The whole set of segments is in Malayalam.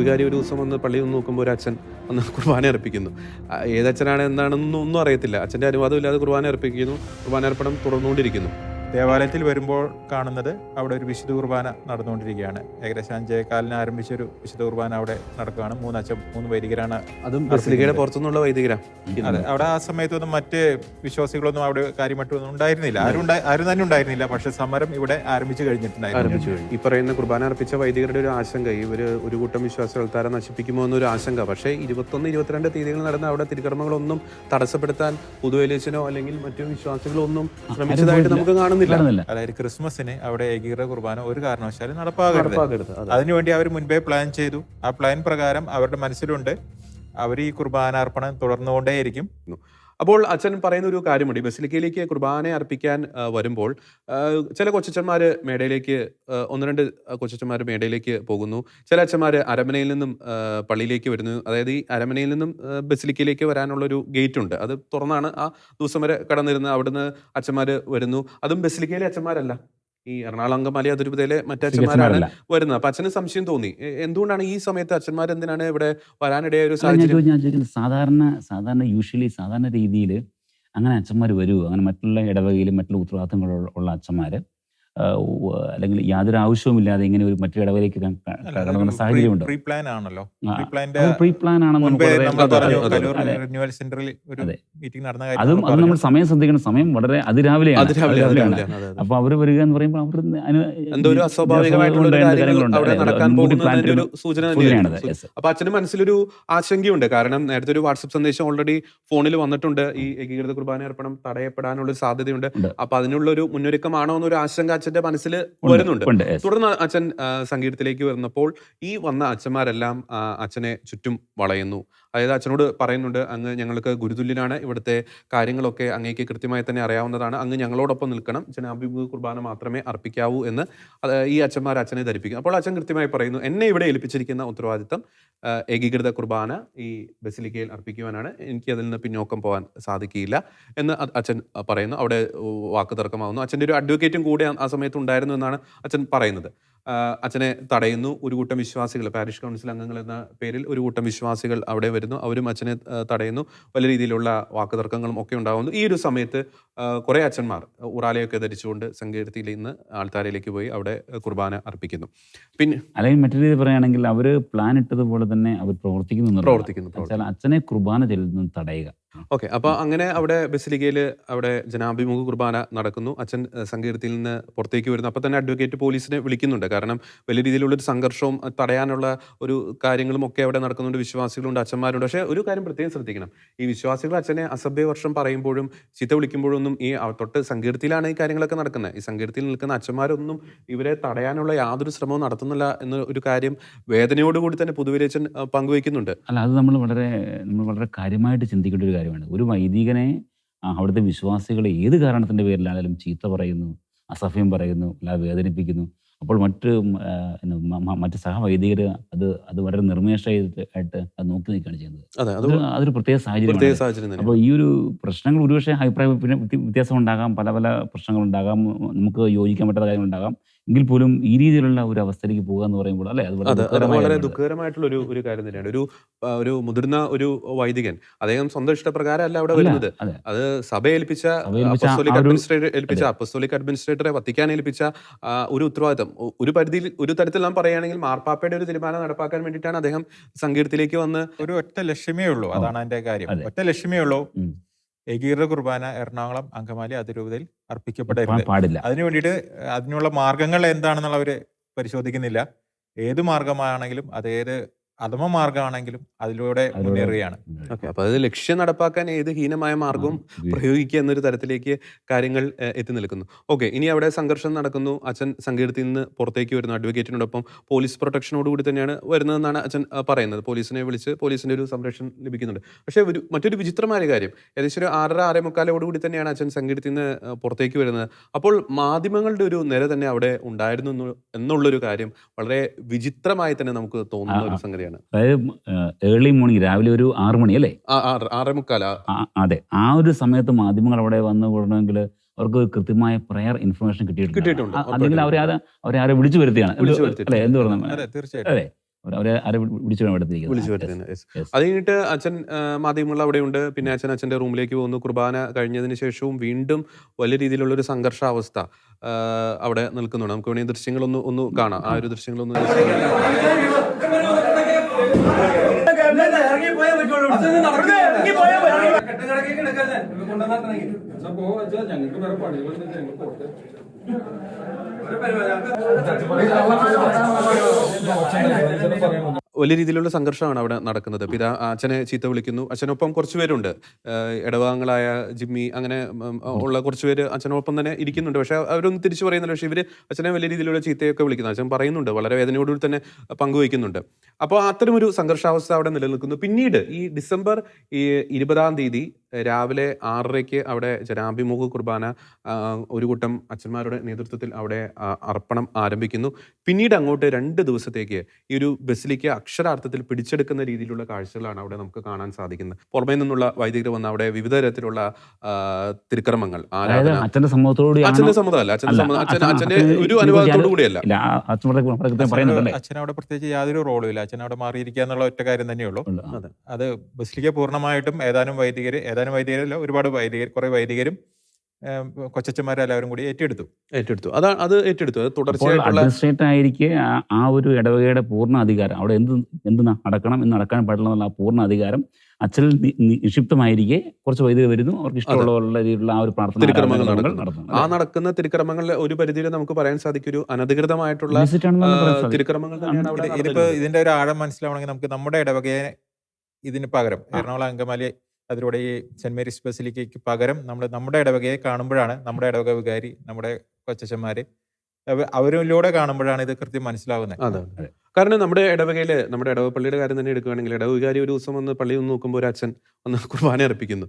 വികാരി ഒരു ദിവസം വന്ന് പള്ളിയിൽ നിന്ന് നോക്കുമ്പോൾ ഒരു അച്ഛൻ വന്ന് കുർബാന അർപ്പിക്കുന്നു. ഏതച്ഛനാണ് എന്താണെന്നൊന്നും ഒന്നും അറിയത്തില്ല. അച്ഛൻ്റെ അനുവാദം ഇല്ലാതെ കുർബാന അർപ്പിക്കുന്നു. കുർബാന അർപ്പണം തുടർന്നുകൊണ്ടിരിക്കുന്നു. ദേവാലയത്തിൽ വരുമ്പോൾ കാണുന്നത് അവിടെ ഒരു വിശുദ്ധ കുർബാന നടന്നുകൊണ്ടിരിക്കുകയാണ്. ഏകദേശം 5:15 ആരംഭിച്ചൊരു വിശുദ്ധ കുർബാന അവിടെ നടക്കുകയാണ്. 3 വൈദികരാണ്. അതും ബസിലിക്കയുടെ പുറത്തുനിന്നുള്ള വൈദികരാ. അതെ, അവിടെ ആ സമയത്തൊന്നും മറ്റ് വിശ്വാസികളൊന്നും അവിടെ കാര്യമായിട്ടൊന്നും ഉണ്ടായിരുന്നില്ല. ആരും തന്നെ ഉണ്ടായിരുന്നില്ല. പക്ഷെ സമരം ഇവിടെ ആരംഭിച്ചു കഴിഞ്ഞിട്ടുണ്ടായിരുന്നു. ഈ പറയുന്ന കുർബാന അർപ്പിച്ച വൈദികരുടെ ഒരു ആശങ്ക, ഇവര് ഒരു കൂട്ടം വിശ്വാസികൾ അൾത്താര നശിപ്പിക്കുമോ എന്നൊരു ആശങ്ക. പക്ഷേ 21, 22 തീയതികൾ നടന്ന അവിടെ തിരുക്കർമ്മങ്ങളൊന്നും തടസ്സപ്പെടുത്താൻ പുതുവലിയച്ചനോ അല്ലെങ്കിൽ മറ്റു വിശ്വാസികളോ ഒന്നും ശ്രമിച്ചതായിട്ട് നമുക്ക് കാണുന്നില്ല. അതായത് ക്രിസ്മസിന് അവിടെ ഏകീകൃത കുർബാന ഒരു കാരണവശാലും നടപ്പാകരുത്. അതിനുവേണ്ടി അവർ മുൻപേ പ്ലാൻ ചെയ്തു. ആ പ്ലാൻ പ്രകാരം അവരുടെ മനസ്സിലുണ്ട് അവർ ഈ കുർബാനാർപ്പണം തുടർന്നുകൊണ്ടേയിരിക്കും. അപ്പോൾ അച്ഛൻ പറയുന്ന ഒരു കാര്യമുണ്ട്. ഈ ബസിലിക്കയിലേക്ക് കുർബാന അർപ്പിക്കാൻ വരുമ്പോൾ ചില കൊച്ചന്മാർ മേടയിലേക്ക് 1-2 കൊച്ചന്മാർ മേടയിലേക്ക് പോകുന്നു. ചില അച്ഛന്മാർ അരമനയിൽ നിന്നും പള്ളിയിലേക്ക് വരുന്നു. അതായത് ഈ അരമനയിൽ നിന്നും ബസിലിക്കയിലേക്ക് വരാനുള്ളൊരു ഗേറ്റ് ഉണ്ട്. അത് തുറന്നാണ് ആ ദിവസം വരെ കടന്നിരുന്നത്. അവിടുന്ന് അച്ഛന്മാർ വരുന്നു. അതും ബസിലിക്കയിലെ അച്ഛന്മാരല്ല, ഈ എറണാകുളം അങ്കമാലി അതിരൂപതയിലെ മറ്റച്ഛന്മാരാണ് വരുന്നത്. അപ്പൊ അച്ഛന് സംശയം തോന്നി, എന്തുകൊണ്ടാണ് ഈ സമയത്ത് അച്ഛന്മാർ എന്തിനാണ് ഇവിടെ വരാനിടയായ ഒരു സാഹചര്യം? സാധാരണ രീതിയിൽ അങ്ങനെ അച്ഛന്മാർ വരുമോ? അങ്ങനെ മറ്റുള്ള ഇടവകയിലും മറ്റുള്ള ഉത്തരവാദിത്തങ്ങളുള്ള അച്ഛന്മാർ അല്ലെങ്കിൽ യാതൊരു ആവശ്യവുമില്ലാതെ ഇങ്ങനെ ഒരു മറ്റൊരു ഇടവയിലേക്ക് കടന്ന സാഹചര്യമുണ്ട്. പ്രീ പ്ലാൻ ആണല്ലോ. പ്രീ പ്ലാൻ ആണെന്ന് അതും അത് നമ്മൾ സമയം ശ്രദ്ധിക്കണം. സമയം വളരെ അതിരാവിലെയാണ്. അപ്പൊ അവര് വരിക എന്ന് പറയുമ്പോൾ അവർ സൂചനയാണ്. അപ്പൊ അച്ഛന് മനസ്സിലൊരു ആശങ്കയുണ്ട്. കാരണം നേരത്തെ ഒരു വാട്സപ്പ് സന്ദേശം ഓൾറെഡി ഫോണിൽ വന്നിട്ടുണ്ട്. ഈ ഏകീകൃത കുർബാന അർപ്പണം തടയപ്പെടാനുള്ള സാധ്യതയുണ്ട്. അപ്പൊ അതിനുള്ള ഒരു മുന്നൊരുക്കമാണോ എന്നൊരു ആശങ്ക അച്ഛന്റെ മനസ്സിൽ വരുന്നുണ്ട്. തുടർന്ന് അച്ഛൻ സംഗീതത്തിലേക്ക് വരുന്നപ്പോൾ ഈ വന്ന അച്ഛന്മാരെല്ലാം അച്ഛനെ ചുറ്റും വളയുന്നു. അതായത് അച്ഛനോട് പറയുന്നുണ്ട്, അങ്ങ് ഞങ്ങൾക്ക് ഗുരുതുല്യനാണ്, ഇവിടുത്തെ കാര്യങ്ങളൊക്കെ അങ്ങേക്ക് കൃത്യമായി തന്നെ അറിയാവുന്നതാണ്, അങ്ങ് ഞങ്ങളോടൊപ്പം നിൽക്കണം, ജനാഭിമുഖ കുർബാന മാത്രമേ അർപ്പിക്കാവൂ എന്ന് ഈ അച്ഛന്മാർ അച്ഛനെ ധരിപ്പിക്കും. അപ്പോൾ അച്ഛൻ കൃത്യമായി പറയുന്നു, എന്നെ ഇവിടെ ഏൽപ്പിച്ചിരിക്കുന്ന ഉത്തരവാദിത്തം ഏകീകൃത കുർബാന ഈ ബസിലിക്കയിൽ അർപ്പിക്കുവാനാണ്, എനിക്ക് അതിൽ നിന്ന് പിന്നോക്കം പോകാൻ സാധിക്കില്ല എന്ന് അച്ഛൻ പറയുന്നു. അവിടെ വാക്ക് തർക്കമാവുന്നു. അച്ഛൻ്റെ ഒരു അഡ്വക്കേറ്റും കൂടെ ആ സമയത്ത് ഉണ്ടായിരുന്നു എന്നാണ് അച്ഛൻ പറയുന്നത്. അച്ഛനെ തടയുന്നു. ഒരു കൂട്ടം വിശ്വാസികൾ, പാരിഷ് കൗൺസിൽ അംഗങ്ങൾ എന്ന പേരിൽ ഒരു കൂട്ടം വിശ്വാസികൾ അവിടെ വരുന്നു. അവരും അച്ഛനെ തടയുന്നു. വലിയ രീതിയിലുള്ള വാക്കുതർക്കങ്ങളും ഒക്കെ ഉണ്ടാകുന്നു. ഈ ഒരു സമയത്ത് കുറേ അച്ഛന്മാർ ഉറാലയൊക്കെ ധരിച്ചുകൊണ്ട് സങ്കീർത്തിയിൽ നിന്ന് ആൾത്താരയിലേക്ക് പോയി അവിടെ കുർബാന അർപ്പിക്കുന്നു. പിന്നെ അല്ലെങ്കിൽ മറ്റൊരു രീതി പറയുകയാണെങ്കിൽ അവർ പ്ലാൻ ഇട്ടതുപോലെ തന്നെ അവർ പ്രവർത്തിക്കുന്നു. അച്ഛനെ കുർബാന ചെല്ലുന്നത് തടയുക. ഓക്കെ. അപ്പൊ അങ്ങനെ അവിടെ ബസിലിക്കയിൽ അവിടെ ജനാഭിമുഖ കുർബാന നടക്കുന്നു. അച്ഛൻ സങ്കീർത്തിയിൽ നിന്ന് പുറത്തേക്ക് വരുന്നു. അപ്പൊ തന്നെ അഡ്വക്കേറ്റ് പോലീസിനെ വിളിക്കുന്നുണ്ട്. കാരണം വലിയ രീതിയിലുള്ളൊരു സംഘർഷവും തടയാനുള്ള ഒരു കാര്യങ്ങളും ഒക്കെ അവിടെ നടക്കുന്നുണ്ട്. വിശ്വാസികളുണ്ട്, അച്ഛന്മാരുണ്ട്. പക്ഷേ ഒരു കാര്യം പ്രത്യേകം ശ്രദ്ധിക്കണം, ഈ വിശ്വാസികൾ അച്ഛനെ അസഭ്യവർഷം പറയുമ്പോഴും ചീത്ത വിളിക്കുമ്പോഴൊന്നും ഈ തൊട്ട് സങ്കീർത്തിയിലാണ് ഈ കാര്യങ്ങളൊക്കെ നടക്കുന്നത്. ഈ സങ്കീർത്തിയിൽ നിൽക്കുന്ന അച്ഛന്മാരൊന്നും ഇവരെ തടയാനുള്ള യാതൊരു ശ്രമവും നടത്തുന്നില്ല എന്ന ഒരു കാര്യം വേദനയോടുകൂടി തന്നെ പുതുവലിയച്ചൻ പങ്കുവയ്ക്കുന്നുണ്ട്. അല്ല, അത് നമ്മൾ വളരെ കാര്യമായിട്ട് ചിന്തിക്കേണ്ട ഒരു കാര്യമാണ്. ഒരു വൈദികനെ അവിടുത്തെ വിശ്വാസികളെ ഏത് കാരണത്തിൻ്റെ പേരിലാണെങ്കിലും ചീത്ത പറയുന്നു, അസഭ്യം പറയുന്നു, അല്ലാതെ വേദനിപ്പിക്കുന്നു. അപ്പോൾ മറ്റ് സഹവൈദികർ അത് വളരെ നിർമ്മേഷമായിട്ട് അത് നോക്കി നിൽക്കുകയാണ് ചെയ്യുന്നത്. അതൊരു പ്രത്യേക സാഹചര്യം. അപ്പോൾ ഈ ഒരു പ്രശ്നങ്ങൾ ഒരുപക്ഷെ അഭിപ്രായ വ്യത്യാസം ഉണ്ടാകാം, പല പ്രശ്നങ്ങളുണ്ടാകാം, നമുക്ക് യോജിക്കാൻ പറ്റാത്ത കാര്യങ്ങളുണ്ടാകാം. എങ്കിൽ പോലും ഈ രീതിയിലുള്ള ഒരു അവസ്ഥയിലേക്ക് പോകുക എന്ന് പറയുമ്പോൾ അല്ലേ, അത് വളരെ ദുഃഖകരമായിട്ടുള്ള ഒരു കാര്യം തന്നെയാണ്. ഒരു മുതിർന്ന ഒരു വൈദികൻ, അദ്ദേഹം സ്വന്തം ഇഷ്ടപ്രകാരം അല്ല അവിടെ വരുന്നത്. അത് സഭ ഏൽപ്പിച്ച അപ്പസ്തോലിക് അഡ്മിനിസ്ട്രേറ്ററെ വത്തിക്കാൻ ഏൽപ്പിച്ച ഒരു ഉത്തരവാദിത്തം. ഒരു പരിധിയിൽ ഒരു തരത്തിൽ നാം പറയുകയാണെങ്കിൽ മാർപ്പാപ്പയുടെ ഒരു തീരുമാനം നടപ്പാക്കാൻ വേണ്ടിയിട്ടാണ് അദ്ദേഹം സങ്കീർത്തിലേക്ക് വന്ന്. ഒരു ഒറ്റ ലക്ഷ്യമേ ഉള്ളൂ, അതാണ് അതിന്റെ കാര്യം. ഒറ്റ ലക്ഷ്യമേ ഉള്ളൂ, ഏകീകൃത കുർബാന എറണാകുളം അങ്കമാലി അതിരൂപതയിൽ അർപ്പിക്കപ്പെടരുത്. പാടില്ല. അതിനു വേണ്ടിയിട്ട് അതിനുള്ള മാർഗങ്ങൾ എന്താണെന്നുള്ള അവർ പരിശോധിക്കുന്നില്ല. ഏത് മാർഗമാണെങ്കിലും അതേത് അധമ മാർഗമാണെങ്കിലും അതിലൂടെ മുന്നേറുകയാണ്. ഓക്കെ. അപ്പൊ അത് ലക്ഷ്യം നടപ്പാക്കാൻ ഏത് ഹീനമായ മാർഗവും പ്രയോഗിക്കുക എന്നൊരു തരത്തിലേക്ക് കാര്യങ്ങൾ എത്തി നിൽക്കുന്നു. ഓക്കെ. ഇനി അവിടെ സംഘർഷം നടക്കുന്നു. അച്ഛൻ സങ്കീർത്തിയിൽ നിന്ന് പുറത്തേക്ക് വരുന്നു. അഡ്വക്കേറ്റിനോടൊപ്പം പോലീസ് പ്രൊട്ടക്ഷനോടുകൂടി തന്നെയാണ് വരുന്നതെന്നാണ് അച്ഛൻ പറയുന്നത്. പോലീസിനെ വിളിച്ച് പോലീസിന്റെ ഒരു സംരക്ഷണം ലഭിക്കുന്നുണ്ട്. പക്ഷേ മറ്റൊരു വിചിത്രമായ കാര്യം, ഏകദേശം ഒരു 6:30-6:45 തന്നെയാണ് അച്ഛൻ സങ്കീർത്തിയിൽ നിന്ന് പുറത്തേക്ക് വരുന്നത്. അപ്പോൾ മാധ്യമങ്ങളുടെ ഒരു നിര തന്നെ അവിടെ ഉണ്ടായിരുന്നു എന്നുള്ളൊരു കാര്യം വളരെ വിചിത്രമായി തന്നെ നമുക്ക് തോന്നുന്ന ഒരു സംഗതിയാണ്. അതായത് ഏർലി മോർണിംഗ്, രാവിലെ ഒരു 6 മണി അല്ലേ, 6:45. അതെ, ആ ഒരു സമയത്ത് മാധ്യമങ്ങൾ അവിടെ വന്നു കൂടണമെങ്കിൽ അവർക്ക് കൃത്യമായ പ്രയർ ഇൻഫർമേഷൻ കിട്ടിയിട്ടുണ്ട്. അല്ലെങ്കിൽ അവരെ വിളിച്ചു വരുത്തിയാണ് അല്ലേ, എന്ത് പറഞ്ഞു? തീർച്ചയായിട്ടും. അവരെ ആരെ വിളിച്ചു വിളിച്ചു എടുത്തിരിക്കുന്നത്. വരുത്തുന്നത്. Yes. അത് കഴിഞ്ഞിട്ട് അച്ഛൻ മാധ്യമങ്ങൾ അവിടെയുണ്ട്. പിന്നെ അച്ഛൻ്റെ റൂമിലേക്ക് പോകുന്നു. കുർബാന കഴിഞ്ഞതിന് ശേഷവും വീണ്ടും വലിയ രീതിയിലുള്ളൊരു സംഘർഷാവസ്ഥ അവിടെ നിൽക്കുന്നുണ്ട്. നമുക്ക് വേണമെങ്കിൽ ദൃശ്യങ്ങളൊന്ന് കാണാം. ആ ഒരു ദൃശ്യങ്ങളൊന്ന് വലിയ രീതിയിലുള്ള സംഘർഷമാണ് അവിടെ നടക്കുന്നത്. അച്ഛനെ ചീത്ത വിളിക്കുന്നു. അച്ഛനൊപ്പം കുറച്ച് പേരുണ്ട്. ഇടവാങ്ങളായ ജിമ്മി അങ്ങനെ ഉള്ള കുറച്ച് പേര് അച്ഛനൊപ്പം തന്നെ ഇരിക്കുന്നുണ്ട്. പക്ഷെ അവരൊന്നും തിരിച്ചു പറയുന്നില്ല. പക്ഷെ ഇവര് അച്ഛനെ വലിയ രീതിയിലുള്ള ചീത്തയൊക്കെ വിളിക്കുന്നു. അച്ഛൻ പറയുന്നുണ്ട്, വളരെ വേദനയോടുകൂടി തന്നെ പങ്കുവയ്ക്കുന്നുണ്ട്. അപ്പോൾ അത്തരമൊരു സംഘർഷാവസ്ഥ അവിടെ നിലനിൽക്കുന്നു. പിന്നീട് ഈ ഡിസംബർ 20 രാവിലെ 6:30 അവിടെ ജനാഭിമുഖ കുർബാന ഒരു കൂട്ടം അച്ഛന്മാരുടെ നേതൃത്വത്തിൽ അവിടെ അർപ്പണം ആരംഭിക്കുന്നു. പിന്നീട് അങ്ങോട്ട് 2 ദിവസത്തേക്ക് ഈ ഒരു ബസിലിക്ക അക്ഷരാർത്ഥത്തിൽ പിടിച്ചെടുക്കുന്ന രീതിയിലുള്ള കാഴ്ചകളാണ് അവിടെ നമുക്ക് കാണാൻ സാധിക്കുന്നത്. പുറമേ നിന്നുള്ള വൈദികർ വന്ന് അവിടെ വിവിധ തരത്തിലുള്ള തിരുക്കർമ്മങ്ങൾ, ആരാധന, അച്ഛന്റെ സമ്മതത്തോടുകൂടി അച്ഛന്റെ സമ്മതമല്ല, അച്ഛന്റെ ഒരു അനുവാദത്തോടു കൂടിയല്ല. അച്ഛൻ അവിടെ പ്രത്യേകിച്ച് യാതൊരു റോളും ഇല്ല. അച്ഛൻ അവിടെ മാറിയിരിക്കുക എന്നുള്ള ഒറ്റ കാര്യം തന്നെയുള്ളൂ. അത് ബസിലിക്ക പൂർണ്ണമായിട്ടും ഏതാനും വൈദികരല്ല, ഒരുപാട് കുറെ വൈദികരും കൊച്ചന്മാരെല്ലാവരും കൂടി ഏറ്റെടുത്തു. അത് തുടർച്ചയായിട്ടുള്ള അഡ്മിനിസ്ട്രേറ്റർ ആയിരിക്കെ ആ ഒരു ഇടവകയുടെ പൂർണ്ണ അധികാരം അവിടെ എന്ത് നടക്കണം, എന്ന് നടക്കാൻ പാടില്ല എന്നുള്ള ആ പൂർണ്ണ അധികാരം അച്ഛനിൽ നിക്ഷിപ്തമായിരിക്കെ കുറച്ച് വൈദികർ വരുന്നു. അവർക്ക് ഇഷ്ടമുള്ള രീതിയിലുള്ള ആ ഒരു തിരുക്കർമ്മങ്ങൾ നടത്തുന്നു. ആ നടക്കുന്ന തിരുക്കർമ്മങ്ങളിൽ ഒരു പരിധിയിൽ നമുക്ക് പറയാൻ സാധിക്കും ഒരു അനധികൃതമായിട്ടുള്ള തിരുക്കർമ്മങ്ങൾ തന്നെയാണ്. ഇതിപ്പോ ഇതിന്റെ ഒരു ആഴം മനസ്സിലാവണമെങ്കിൽ നമുക്ക് നമ്മുടെ ഇടവകയെ ഇതിന് പകരം എറണാകുളം അങ്കമാലി അതിലൂടെ ഈ സെന്റ് മേരീസ് ബസിലിക്കയ്ക്ക് പകരം നമ്മുടെ ഇടവകയെ കാണുമ്പോഴാണ്, നമ്മുടെ ഇടവക വികാരി, നമ്മുടെ കൊച്ചന്മാര് അവരിലൂടെ കാണുമ്പോഴാണ് ഇത് കൃത്യം മനസ്സിലാവുന്നത്. അതെ. കാരണം നമ്മുടെ ഇടവകയില്, നമ്മുടെ ഇടവപ്പള്ളിയുടെ കാര്യം തന്നെ എടുക്കുകയാണെങ്കിൽ, ഇടവ വികാരി ഒരു ദിവസം വന്ന് പള്ളി ഒന്ന് നോക്കുമ്പോൾ ഒരു അച്ഛൻ ഒന്ന് കുർബാന അർപ്പിക്കുന്നു.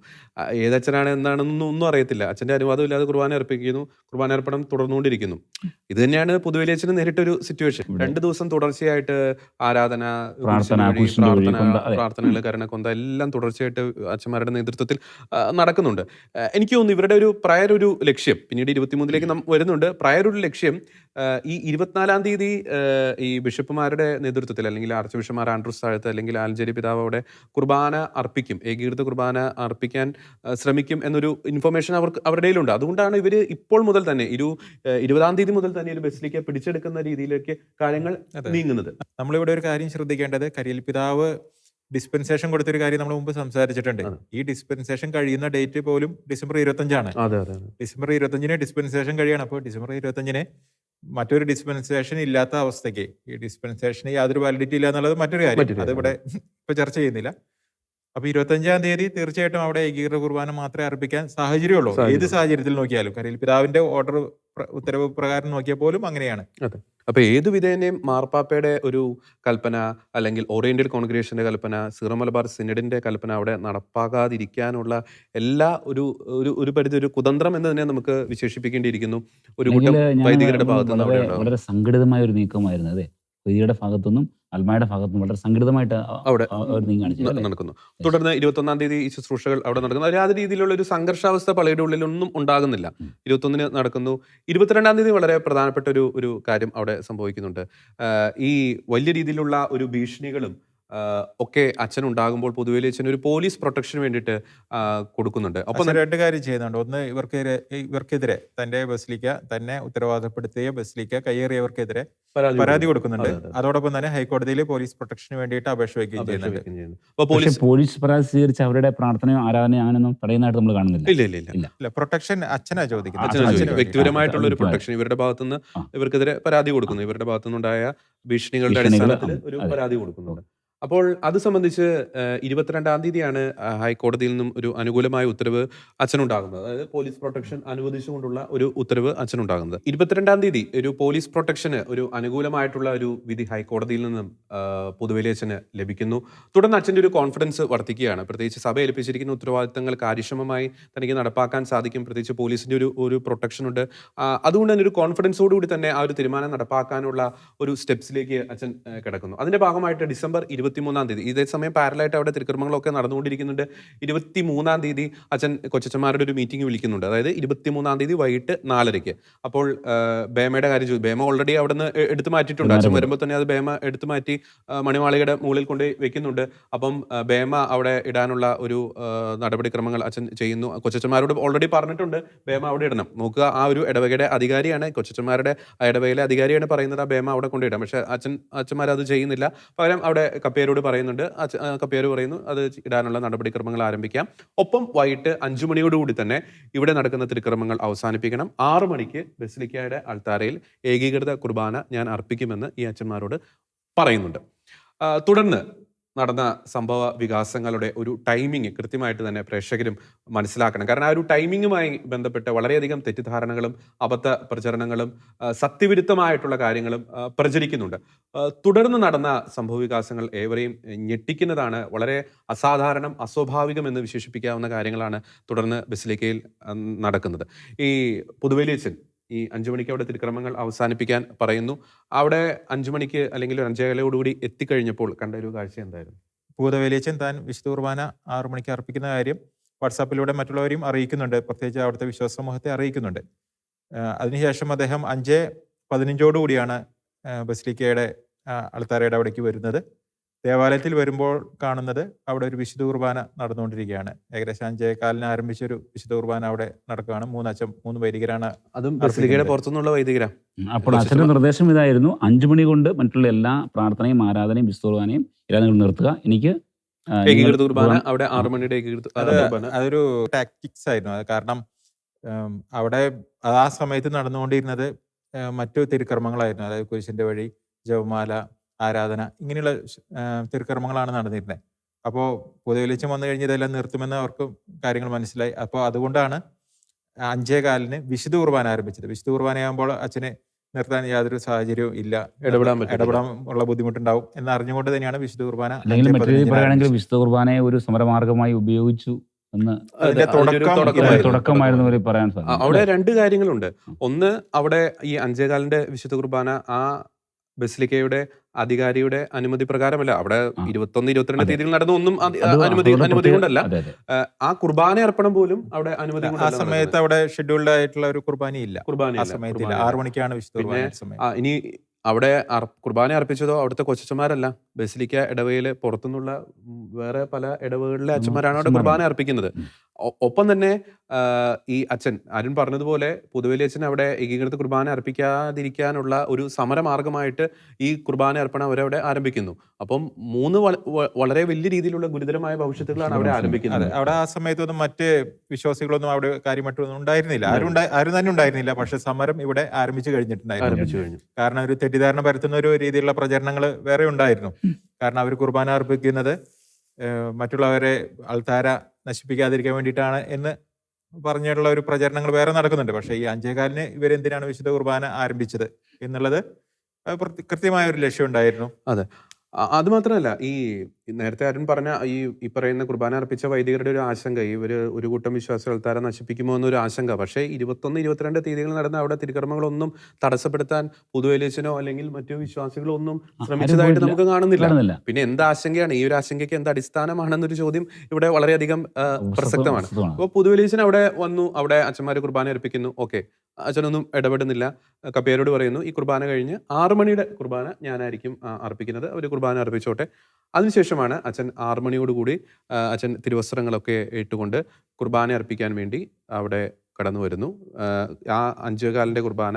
ഏതച്ഛനാണ് എന്താണെന്നൊന്നും ഒന്നും അറിയത്തില്ല. അച്ഛന്റെ അനുവാദം ഇല്ലാതെ കുർബാന അർപ്പിക്കുന്നു. കുർബാന അർപ്പണം തുടർന്നുകൊണ്ടിരിക്കുന്നു. ഇത് തന്നെയാണ് പുതുവേലിയച്ഛന് നേരിട്ടൊരു സിറ്റുവേഷൻ. 2 ദിവസം തുടർച്ചയായിട്ട് ആരാധന, പ്രാർത്ഥനകൾ, കരുണക്കൊന്ത എല്ലാം തുടർച്ചയായിട്ട് അച്ഛന്മാരുടെ നേതൃത്വത്തിൽ നടക്കുന്നുണ്ട്. എനിക്ക് തോന്നുന്നു ഇവരുടെ ഒരു പ്രയർ ഒരു ലക്ഷ്യം, പിന്നീട് 23 നാം വരുന്നുണ്ട്. പ്രയർ ഒരു ലക്ഷ്യം ഈ 24 ഈ ബിഷപ്പുമാരുടെ നേതൃത്വത്തിൽ, അല്ലെങ്കിൽ ആർച്ച് ബിഷപ്പ്മാർ ആൻഡ്രൂസ് താഴത്ത് അല്ലെങ്കിൽ ആൽജേരി പിതാവ് അവിടെ കുർബാന അർപ്പിക്കും, ഏകീകൃത കുർബാന അർപ്പിക്കാൻ ശ്രമിക്കും എന്നൊരു ഇൻഫർമേഷൻ അവരുടെ കയ്യിലുണ്ട്. അതുകൊണ്ടാണ് ഇവർ ഇപ്പോൾ മുതൽ തന്നെ 20 മുതൽ തന്നെ ഒരു ബസിലിക്ക പിടിച്ചെടുക്കുന്ന രീതിയിലേക്ക് കാര്യങ്ങൾ നീങ്ങുന്നത്. നമ്മളിവിടെ ഒരു കാര്യം ശ്രദ്ധിക്കേണ്ടത്, കരിയിൽ പിതാവ് ഡിസ്പെൻസേഷൻ കൊടുത്തൊരു കാര്യം നമ്മൾ മുമ്പ് സംസാരിച്ചിട്ടുണ്ട്. ഈ ഡിസ്പെൻസേഷൻ കഴിയുന്ന ഡേറ്റ് പോലും ഡിസംബർ 25 ഡിസംബർ 25 ഡിസ്പെൻസേഷൻ കഴിയാണ്. അപ്പോൾ ഡിസംബർ 25 മറ്റൊരു ഡിസ്പെൻസേഷൻ ഇല്ലാത്ത അവസ്ഥയ്ക്ക്, ഈ ഡിസ്പെൻസേഷന് യാതൊരു വാലിഡിറ്റി ഇല്ല എന്നുള്ളത് മറ്റൊരു കാര്യം, അതിവിടെ ഇപ്പൊ ചർച്ച ചെയ്യുന്നില്ല. അപ്പൊ 25 തീർച്ചയായിട്ടും അവിടെ ഏകീകൃത കുർബാന മാത്രമേ അർപ്പിക്കാൻ സാഹചര്യമുള്ളൂ. ഏത് സാഹചര്യത്തിൽ നോക്കിയാലും, കരിയിൽ പിതാവിന്റെ ഓർഡർ ഉത്തരവ് പ്രകാരം നോക്കിയാൽ പോലും അങ്ങനെയാണ്. അപ്പൊ ഏതു വിധേനയും മാർപ്പാപ്പയുടെ ഒരു കൽപ്പന, അല്ലെങ്കിൽ ഓറിയന്റൽ കോൺഗ്രിഗേഷന്റെ കൽപ്പന, സീറോ മലബാർ സിനഡിന്റെ കൽപ്പന അവിടെ നടപ്പാകാതിരിക്കാനുള്ള എല്ലാ ഒരു പരിധി ഒരു കുതന്ത്രം എന്ന് തന്നെ നമുക്ക് വിശേഷിപ്പിക്കേണ്ടിയിരിക്കുന്നു ഒരു കൂട്ടം വൈദികരുടെ ഭാഗത്തുനിന്ന്. വളരെ സംഘടിതമായ ഒരു നീക്കമായിരുന്നു അതെ. വൈദികരുടെ ഭാഗത്തുനിന്നും അൽമായുടെ ഭാഗത്തുനിന്നും വളരെ സംഘടിതമായിട്ട് അവിടെ നടക്കുന്നു. തുടർന്ന് 21 ഈ ശുശ്രൂഷകൾ അവിടെ നടക്കുന്നു. യാതൊരു രീതിയിലുള്ള ഒരു സംഘർഷാവസ്ഥ പള്ളിയുടെ ഉള്ളിലൊന്നും ഉണ്ടാകുന്നില്ല. 21 നടക്കുന്നു. 22 വളരെ പ്രധാനപ്പെട്ട ഒരു കാര്യം അവിടെ സംഭവിക്കുന്നുണ്ട്. ഈ വലിയ രീതിയിലുള്ള ഒരു ഭീഷണികളും ഒക്കെ അച്ഛൻ ഉണ്ടാകുമ്പോൾ പൊതുവേലി അച്ഛൻ ഒരു പോലീസ് പ്രൊട്ടക്ഷന് വേണ്ടിയിട്ട് കൊടുക്കുന്നുണ്ട്. അപ്പം 2 കാര്യം ചെയ്യുന്നുണ്ട്. ഒന്ന്, ഇവർക്കെതിരെ തന്റെ ബസിലിക്ക തന്നെ ഉത്തരവാദപ്പെടുത്തിയ ബസിലിക്ക കയ്യേറിയവർക്കെതിരെ പരാതി കൊടുക്കുന്നുണ്ട്. അതോടൊപ്പം തന്നെ ഹൈക്കോടതിയിൽ പോലീസ് പ്രൊട്ടക്ഷന് വേണ്ടിയിട്ട് അപേക്ഷ വയ്ക്കുകയും ചെയ്യുന്നുണ്ട്. പോലീസ് പരാതി സ്വീകരിച്ച് അവരുടെ പ്രാർത്ഥനയോ ആരാധനയോ അങ്ങനെയൊന്നും തടയുന്നതായിട്ട് നമ്മൾ കാണുന്നില്ല. ഇല്ല, പ്രൊട്ടക്ഷൻ അച്ഛനാ ചോദിക്കുന്നത്. വ്യക്തിപരമായിട്ടുള്ള ഒരു പ്രൊട്ടക്ഷൻ ഇവരുടെ ഭാഗത്തുനിന്ന് ഇവർക്കെതിരെ പരാതി കൊടുക്കുന്നു. ഇവരുടെ ഭാഗത്തുനിന്നുണ്ടായ ഭീഷണികളുടെ അടിസ്ഥാനത്തിൽ ഒരു പരാതി കൊടുക്കുന്നുണ്ട്. അപ്പോൾ അത് സംബന്ധിച്ച് 22 ഹൈക്കോടതിയിൽ നിന്നും ഒരു അനുകൂലമായ ഉത്തരവ് അച്ഛനുണ്ടാകുന്നത്. അതായത് പോലീസ് പ്രൊട്ടക്ഷൻ അനുവദിച്ചുകൊണ്ടുള്ള ഒരു ഉത്തരവ് അച്ഛനുണ്ടാകുന്നത്. 22 ഒരു പോലീസ് പ്രൊട്ടക്ഷന് ഒരു അനുകൂലമായിട്ടുള്ള ഒരു വിധി ഹൈക്കോടതിയിൽ നിന്നും പൊതുവേലി അച്ഛന് ലഭിക്കുന്നു. തുടർന്ന് അച്ഛൻ്റെ ഒരു കോൺഫിഡൻസ് വർദ്ധിക്കുകയാണ്. പ്രത്യേകിച്ച് സഭ ഏൽപ്പിച്ചിരിക്കുന്ന ഉത്തരവാദിത്തങ്ങൾ കാര്യക്ഷമമായി തനിക്ക് നടപ്പാക്കാൻ സാധിക്കും. പ്രത്യേകിച്ച് പോലീസിൻ്റെ ഒരു പ്രൊട്ടക്ഷൻ ഉണ്ട്. അതുകൊണ്ട് തന്നെ ഒരു കോൺഫിഡൻസോടുകൂടി തന്നെ ആ ഒരു തീരുമാനം നടപ്പാക്കാനുള്ള ഒരു സ്റ്റെപ്സിലേക്ക് അച്ഛൻ കിടക്കുന്നു. അതിന്റെ ഭാഗമായിട്ട് ഡിസംബർ 23 23-ാം തീയതി. ഇതേ സമയം പാരലായിട്ട് അവിടെ തിരുക്കർമ്മങ്ങളൊക്കെ നടന്നുകൊണ്ടിരിക്കുന്നുണ്ട്. 23-ാം തീയതി അച്ഛൻ കൊച്ചച്ചന്മാരുടെ ഒരു മീറ്റിംഗ് വിളിക്കുന്നുണ്ട്. അതായത് 23-ാം തീയതി വൈകിട്ട് 4:30. അപ്പോൾ ബേമയുടെ കാര്യം ചോദിച്ചു. ബേമ ഓൾറെഡി അവിടെ നിന്ന് എടുത്തു മാറ്റിയിട്ടുണ്ട്. അച്ഛൻ വരുമ്പോൾ തന്നെ അത് ബേമ എടുത്തു മാറ്റി മണിമാളികയുടെ മുകളിൽ കൊണ്ട് വെക്കുന്നുണ്ട്. അപ്പം ബേമ അവിടെ ഇടാനുള്ള ഒരു നടപടിക്രമങ്ങൾ അച്ഛൻ ചെയ്യുന്നു. കൊച്ചച്ചന്മാരോട് ഓൾറെഡി പറഞ്ഞിട്ടുണ്ട് ബേമ അവിടെ ഇടണം. നോക്കുക, ആ ഒരു ഇടവകയുടെ അധികാരിയാണ്, കൊച്ചച്ചന്മാരുടെ ഇടവകയിലെ അധികാരിയാണ് പറയുന്നത് ആ ബേമ അവിടെ കൊണ്ടിടാം. പക്ഷെ അച്ഛന്മാർ അത് ചെയ്യുന്നില്ല. പകരം അവിടെ കപ്പേരോട് പറയുന്നുണ്ട്. കപ്പേര് പറയുന്നു അത് ഇടാനുള്ള നടപടിക്രമങ്ങൾ ആരംഭിക്കാം. ഒപ്പം വൈകിട്ട് 5 മണിയോടുകൂടി തന്നെ ഇവിടെ നടക്കുന്ന തിരുക്രമങ്ങൾ അവസാനിപ്പിക്കണം. 6 മണിക്ക് ബസിലിക്കയുടെ അൾത്താരയിൽ ഏകീകൃത കുർബാന ഞാൻ അർപ്പിക്കുമെന്ന് ഈ അച്ഛന്മാരോട് പറയുന്നുണ്ട്. തുടർന്ന് നടന്ന സംഭവ വികാസങ്ങളുടെ ഒരു ടൈമിങ് കൃത്യമായിട്ട് തന്നെ പ്രേക്ഷകരും മനസ്സിലാക്കണം. കാരണം ആ ഒരു ടൈമിങ്ങുമായി ബന്ധപ്പെട്ട് വളരെയധികം തെറ്റിദ്ധാരണകളും അബദ്ധ പ്രചരണങ്ങളും സത്യവിരുദ്ധമായിട്ടുള്ള കാര്യങ്ങളും പ്രചരിക്കുന്നുണ്ട്. തുടർന്ന് നടന്ന സംഭവ വികാസങ്ങൾ ഏവരെയും ഞെട്ടിക്കുന്നതാണ്. വളരെ അസാധാരണം, അസ്വാഭാവികം എന്ന് വിശേഷിപ്പിക്കാവുന്ന കാര്യങ്ങളാണ് തുടർന്ന് ബസിലിക്കയിൽ നടക്കുന്നത്. ഈ പുതുവേലിയച്ചൻ ഈ 5 മണിക്ക് അവിടെ തിരുക്രമങ്ങൾ അവസാനിപ്പിക്കാൻ പറയുന്നു. അവിടെ 5 മണിക്ക് അല്ലെങ്കിൽ ഒരു 5:15 എത്തിക്കഴിഞ്ഞപ്പോൾ കണ്ട ഒരു കാഴ്ച എന്തായിരുന്നു? പൂതവേലിയച്ചൻ താൻ വിശുദ്ധ കുർബാന 6 മണിക്ക് അർപ്പിക്കുന്ന കാര്യം വാട്സാപ്പിലൂടെ മറ്റുള്ളവരെയും അറിയിക്കുന്നുണ്ട്. പ്രത്യേകിച്ച് അവിടുത്തെ വിശ്വാസ സമൂഹത്തെ അറിയിക്കുന്നുണ്ട്. അതിനുശേഷം അദ്ദേഹം 5:15 ബസിലിക്കയുടെ അൾത്താരയുടെ അവിടേക്ക് വരുന്നത്. ദേവാലയത്തിൽ വരുമ്പോൾ കാണുന്നത് അവിടെ ഒരു വിശുദ്ധ കുർബാന നടന്നുകൊണ്ടിരിക്കുകയാണ്. ഏകദേശം 5:15 ആരംഭിച്ചൊരു വിശുദ്ധ കുർബാന അവിടെ നടക്കുകയാണ്. 3 വൈദികരാണ്. അതും ബസിലിക്കയുടെ പുറത്തുനിന്നുള്ള വൈദികരാ. അപ്പോൾ അച്ഛൻ്റെ നിർദ്ദേശം ഇതായിരുന്നു, 5 മണി കൊണ്ട് മറ്റുള്ള എല്ലാ പ്രാർത്ഥനയും ആരാധനയും വിശുദ്ധ കുർബാനയും എല്ലാം നിങ്ങൾ നിർത്തുക. എനിക്ക് ഏകീകൃത കുർബാന അവിടെ 6 മണിയുടെ ഏകീകൃത കുർബാന. അതൊരു ടാക്ടിക്സ് ആയിരുന്നു. അത് കാരണം അവിടെ ആ സമയത്ത് നടന്നുകൊണ്ടിരുന്നത് മറ്റു തിരുക്കർമ്മങ്ങളായിരുന്നു. അതായത് കുരിശിന്റെ വഴി, ജപമാല, ആരാധന, ഇങ്ങനെയുള്ള തിരുക്കർമ്മങ്ങളാണ് നടന്നിരുന്നത്. അപ്പോൾ പുതുവെളിച്ചം വന്നു കഴിഞ്ഞ് ഇതെല്ലാം നിർത്തുമെന്ന് അവർക്ക് കാര്യങ്ങൾ മനസ്സിലായി. അപ്പോൾ അതുകൊണ്ടാണ് 5:15 വിശുദ്ധ കുർബാന ആരംഭിച്ചത്. വിശുദ്ധ കുർബാനയാകുമ്പോൾ അച്ഛനെ നിർത്താൻ യാതൊരു സാഹചര്യവും ഇല്ല, ഇടപെടാൻ ഉള്ള ബുദ്ധിമുട്ടുണ്ടാവും എന്ന് അറിഞ്ഞുകൊണ്ട് തന്നെയാണ് വിശുദ്ധ കുർബാന. അല്ലെങ്കിൽ മറ്റൊരു പറയുകയാണെങ്കിൽ വിശുദ്ധ കുർബാനയെ ഒരു സമരമാർഗമായി ഉപയോഗിച്ചു എന്ന് തുടക്കമായിരുന്നു പറയാൻ സാധിക്കും. അവിടെ 2 കാര്യങ്ങളുണ്ട്. ഒന്ന്, അവിടെ ഈ 5:15 വിശുദ്ധ കുർബാന ആ ബസിലിക്കയുടെ അധികാരിയുടെ അനുമതി പ്രകാരമല്ല. അവിടെ 21-22 തീയതികൾ നടന്ന ഒന്നും അനുമതി കൊണ്ടല്ല. ആ കുർബാന അർപ്പണം പോലും അവിടെ അനുമതി ആ സമയത്ത് അവിടെ ഷെഡ്യൂൾഡ് ആയിട്ടുള്ള ഒരു കുർബാനയില്ല. 6 മണിക്കാണ് വിശുദ്ധ കുർബാന. ഇനി അവിടെ കുർബാന അർപ്പിച്ചതോ അവിടുത്തെ കൊച്ചന്മാരല്ല, ബസിലിക്ക ഇടവയില് പുറത്തുനിന്നുള്ള വേറെ പല ഇടവകളിലെ അച്ഛന്മാരാണ് അവിടെ കുർബാന അർപ്പിക്കുന്നത്. ഒപ്പം തന്നെ ഈ അച്ഛൻ അരുൺ പറഞ്ഞതുപോലെ പുതുവേലി അച്ഛൻ അവിടെ ഏകീകൃത കുർബാന അർപ്പിക്കാതിരിക്കാനുള്ള ഒരു സമരമാർഗമായിട്ട് ഈ കുർബാന അർപ്പണം അവരവിടെ ആരംഭിക്കുന്നു. അപ്പം 3 വളരെ വലിയ രീതിയിലുള്ള ഗുരുതരമായ ഭവിഷ്യത്തുകളാണ് അവിടെ ആരംഭിക്കുന്നത്. അവിടെ ആ സമയത്തൊന്നും മറ്റ് വിശ്വാസികളൊന്നും അവിടെ കാര്യമായിട്ടൊന്നും ഉണ്ടായിരുന്നില്ല, ആരും തന്നെ ഉണ്ടായിരുന്നില്ല. പക്ഷെ സമരം ഇവിടെ ആരംഭിച്ചു കഴിഞ്ഞിട്ടുണ്ടായിരുന്നു. കാരണം ഒരു തെറ്റിദ്ധാരണ പരത്തുന്ന ഒരു രീതിയിലുള്ള പ്രചരണങ്ങൾ വേറെ ഉണ്ടായിരുന്നു. കാരണം അവർ കുർബാന അർപ്പിക്കുന്നത് മറ്റുള്ളവരെ അൾത്താര നശിപ്പിക്കാതിരിക്കാൻ വേണ്ടിയിട്ടാണ് എന്ന് പറഞ്ഞിട്ടുള്ള ഒരു പ്രചരണങ്ങൾ വേറെ നടക്കുന്നുണ്ട്. പക്ഷേ ഈ 5:15 ഇവരെന്തിനാണ് വിശുദ്ധ കുർബാന ആരംഭിച്ചത് എന്നുള്ളത് കൃത്യമായ ഒരു ലക്ഷ്യം ഉണ്ടായിരുന്നു. അതെ, അത് മാത്രമല്ല, ഈ നേരത്തെ അരുൺ പറഞ്ഞ ഈ പറയുന്ന കുർബാന അർപ്പിച്ച വൈദികരുടെ ഒരു ആശങ്ക, ഇവര് ഒരു കൂട്ടം വിശ്വാസികൾ അൾത്താര നശിപ്പിക്കുമോ എന്നൊരു ആശങ്ക. പക്ഷേ 21-22 തീയതികൾ നടന്ന അവിടെ തിരുക്കർമ്മങ്ങളൊന്നും തടസ്സപ്പെടുത്താൻ പുതുവേലിയച്ചനോ അല്ലെങ്കിൽ മറ്റു വിശ്വാസികളോ ഒന്നും ശ്രമിച്ചതായിട്ട് നമുക്ക് കാണുന്നില്ല. പിന്നെ എന്ത് ആശങ്കയാണ്, ഈ ഒരു ആശങ്കയ്ക്ക് എന്ത് അടിസ്ഥാനമാണെന്നൊരു ചോദ്യം ഇവിടെ വളരെയധികം പ്രസക്തമാണ്. അപ്പോൾ പുതുവേലിയച്ചൻ അവിടെ വന്നു, അവിടെ അച്ഛന്മാര് കുർബാന അർപ്പിക്കുന്നു. ഓക്കെ, അച്ഛനൊന്നും ഇടപെടുന്നില്ല. കപ്പേരോട് പറയുന്നു ഈ കുർബാന കഴിഞ്ഞ് 6 മണിയുടെ കുർബാന ഞാനായിരിക്കും അർപ്പിക്കുന്നത്, അവർ കുർബാന അർപ്പിച്ചോട്ടെ. അതിനുശേഷമാണ് അച്ഛൻ 6 മണിയോടുകൂടി അച്ഛൻ തിരുവസ്ത്രങ്ങളൊക്കെ ഇട്ടുകൊണ്ട് കുർബാന അർപ്പിക്കാൻ വേണ്ടി അവിടെ കടന്നു വരുന്നു. ആ 5:15 കുർബാന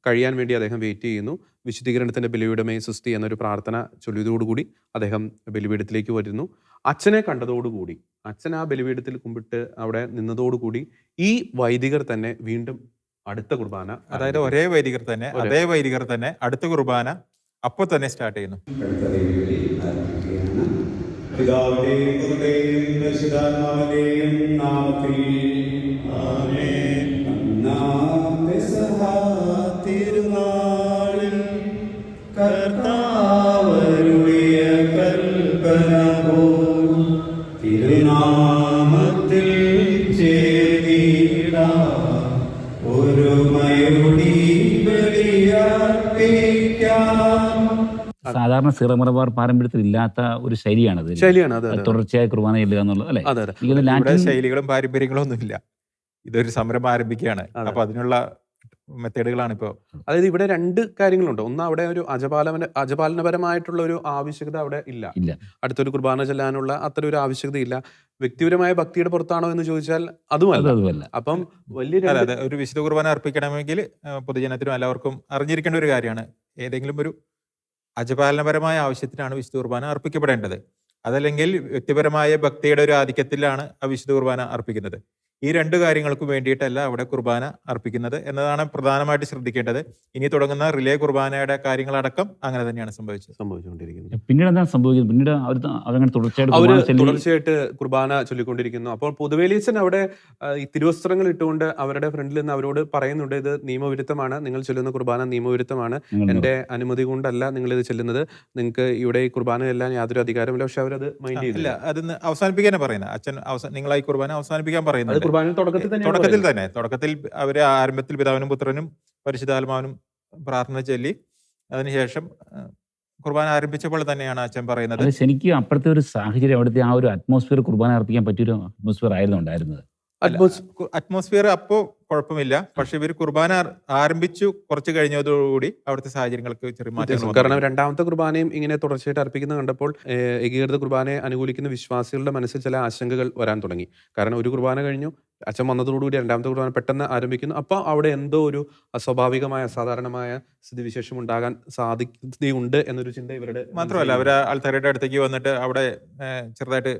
കഴിയാൻ വേണ്ടി അദ്ദേഹം വെയിറ്റ് ചെയ്യുന്നു. വിശുദ്ധീകരണത്തിന്റെ ബലിപീഠമേ സുസ്തി എന്നൊരു പ്രാർത്ഥന ചൊല്ലിയതോടുകൂടി അദ്ദേഹം ബലിപീഠത്തിലേക്ക് വരുന്നു. അച്ഛനെ കണ്ടതോടുകൂടി, അച്ഛൻ ആ ബലിപീഠത്തിൽ കുമ്പിട്ട് അവിടെ നിന്നതോടുകൂടി ഈ വൈദികർ തന്നെ വീണ്ടും അടുത്ത കുർബാന, അതായത് ഒരേ വൈദികർ തന്നെ, അതേ വൈദികർ തന്നെ അടുത്ത കുർബാന അപ്പോൾ തന്നെ സ്റ്റാർട്ട് ചെയ്യുന്നു. പിതാവിന്റെയും പുത്രന്റെയും പരിശുദ്ധാത്മാവിന്റെയും നാമത്തിൽ ആമേൻ. തിരുനാളിൽ കർത്താവരുളിയ കൽപ്പന പോൽ തിരുനാമത്തിൽ ചേർന്നിടാം ഒരുമയോടി ബലിയർപ്പിക്കാം. സാധാരണ സീറോ മലബാർ പാരമ്പര്യത്തിൽ ഇല്ലാത്ത ഒരു ശൈലിയാണത്. ശൈലിയാണ്. അതെ അതെ തുടർച്ചയായ കുർബാന ചെല്ലുക എന്നുള്ളത് അല്ലേ? അതെ അതെ എനിക്കൊന്ന് ഇവിടെ ലാറ്റിൻ ശൈലികളും പാരമ്പര്യങ്ങളും ഒന്നുമില്ല. ഇതൊരു സംരംഭം ആരംഭിക്കുകയാണ്. അതെ. അപ്പൊ അതിനുള്ള മെത്തേഡുകളാണ് ഇപ്പോൾ. അതായത് ഇവിടെ രണ്ട് കാര്യങ്ങളുണ്ട്. ഒന്ന്, അവിടെ ഒരു അജപാലനപരമായിട്ടുള്ള ഒരു ആവശ്യകത അവിടെ ഇല്ല. ഇല്ല. അടുത്തൊരു കുർബാന ചെല്ലാനുള്ള അത്ര ഒരു ആവശ്യകതയില്ല. വ്യക്തിപരമായ ഭക്തിയുടെ പുറത്താണോ എന്ന് ചോദിച്ചാൽ അതുമല്ല. അതുമല്ല. അപ്പം വലിയ അതെ രണ്ട് അതെ, ഒരു വിശുദ്ധ കുർബാന അർപ്പിക്കണമെങ്കിൽ പൊതുജനത്തിനും എല്ലാവർക്കും അറിഞ്ഞിരിക്കേണ്ട ഒരു കാര്യമാണ്. ഏതെങ്കിലും ഒരു അജപാലനപരമായ ആവശ്യത്തിനാണ് വിശുദ്ധ കുർബാന അർപ്പിക്കപ്പെടേണ്ടത്. അതല്ലെങ്കിൽ വ്യക്തിപരമായ ഭക്തിയുടെ ഒരു ആധിക്യത്തിലാണ് ആ വിശുദ്ധ കുർബാന അർപ്പിക്കുന്നത്. ഈ രണ്ട് കാര്യങ്ങൾക്കും വേണ്ടിയിട്ടല്ല അവിടെ കുർബാന അർപ്പിക്കുന്നത് എന്നതാണ് പ്രധാനമായിട്ട് ശ്രദ്ധിക്കേണ്ടത്. ഇനി തുടങ്ങുന്ന റിലേ കുർബാനയുടെ കാര്യങ്ങളടക്കം അങ്ങനെ തന്നെയാണ് സംഭവിച്ചുകൊണ്ടിരിക്കുന്നത്. പിന്നീട് എന്താണ് സംഭവിക്കുന്നത്? പിന്നീട് അവരങ്ങനെ തുടർച്ചയായിട്ട് അവര് കുർബാന ചൊല്ലി തുടർച്ചയായിട്ട് കുർബാന ചൊല്ലിക്കൊണ്ടിരിക്കുന്നു. അപ്പോൾ പൊതുവേലീച്ചൻ അവിടെ ഈ തിരുവസ്ത്രങ്ങൾ ഇട്ടുകൊണ്ട് അവരുടെ ഫ്രണ്ടിൽ നിന്ന് അവരോട് പറയുന്നുണ്ട്, ഇത് നിയമവിരുദ്ധമാണ്, നിങ്ങൾ ചൊല്ലുന്ന കുർബാന നിയമവിരുദ്ധമാണ്, നിങ്ങൾ എന്റെ അനുമതി കൊണ്ടല്ല നിങ്ങൾ ഇത് ചെല്ലുന്നത്, നിങ്ങൾക്ക് ഇവിടെ ഈ കുർബാന ചെല്ലാൻ യാതൊരു അധികാരമില്ല. പക്ഷെ അവരത് മൈൻഡ് ഇല്ല. ചെയ്തില്ല. അതൊന്ന് അവസാനിപ്പിക്കാനാണ് പറയുന്നത്. അച്ഛൻ നിങ്ങളായി കുർബാന അവസാനിപ്പിക്കാൻ അത് പറയുന്നത്. കുർബാന തുടക്കത്തിൽ തന്നെ തുടക്കത്തിൽ അവര് ആരംഭത്തിൽ പിതാവിനും പുത്രനും പരിശുദ്ധാത്മാവിനും പ്രാർത്ഥന ചൊല്ലി അതിനുശേഷം കുർബാന ആരംഭിച്ചപ്പോൾ തന്നെയാണ് അച്ഛൻ പറയുന്നത്. അത് ശരിക്കും അപ്പുറത്തെ ഒരു സാഹചര്യം, അവിടുത്തെ ആ ഒരു അറ്റ്മോസ്ഫിയർ കുർബാന അർപ്പിക്കാൻ പറ്റിയൊരു അറ്റ്മോസ്ഫിയർ ആയിരുന്നു ഉണ്ടായിരുന്നത്. അറ്റ്മോസ്ഫിയർ അപ്പോ കുഴപ്പമില്ല. പക്ഷെ ഇവർ കുർബാന ആരംഭിച്ചു കുറച്ച് കഴിഞ്ഞതോടുകൂടി അവിടുത്തെ സാഹചര്യങ്ങൾക്ക് ചെറിയ മാറ്റങ്ങൾ കാരണം രണ്ടാമത്തെ കുർബാനയും ഇങ്ങനെ തുടർച്ചയായിട്ട് അർപ്പിക്കുന്നത് കണ്ടപ്പോൾ ഏകീകൃത കുർബാനയെ അനുകൂലിക്കുന്ന വിശ്വാസികളുടെ മനസ്സിൽ ചില ആശങ്കകൾ വരാൻ തുടങ്ങി. കാരണം ഒരു കുർബാന കഴിഞ്ഞു, അച്ഛൻ വന്നതോടുകൂടി രണ്ടാമത്തെ കുർബാന പെട്ടെന്ന് ആരംഭിക്കുന്നു. അപ്പോൾ അവിടെ എന്തോ ഒരു അസ്വാഭാവികമായ അസാധാരണമായ സ്ഥിതിവിശേഷം ഉണ്ടാകാൻ സാധ്യതയുണ്ട് എന്നൊരു ചിന്ത ഇവരുടെ മാത്രമല്ല, അവര് ആൾക്കാരുടെ അടുത്തേക്ക് വന്നിട്ട് അവിടെ ചെറുതായിട്ട്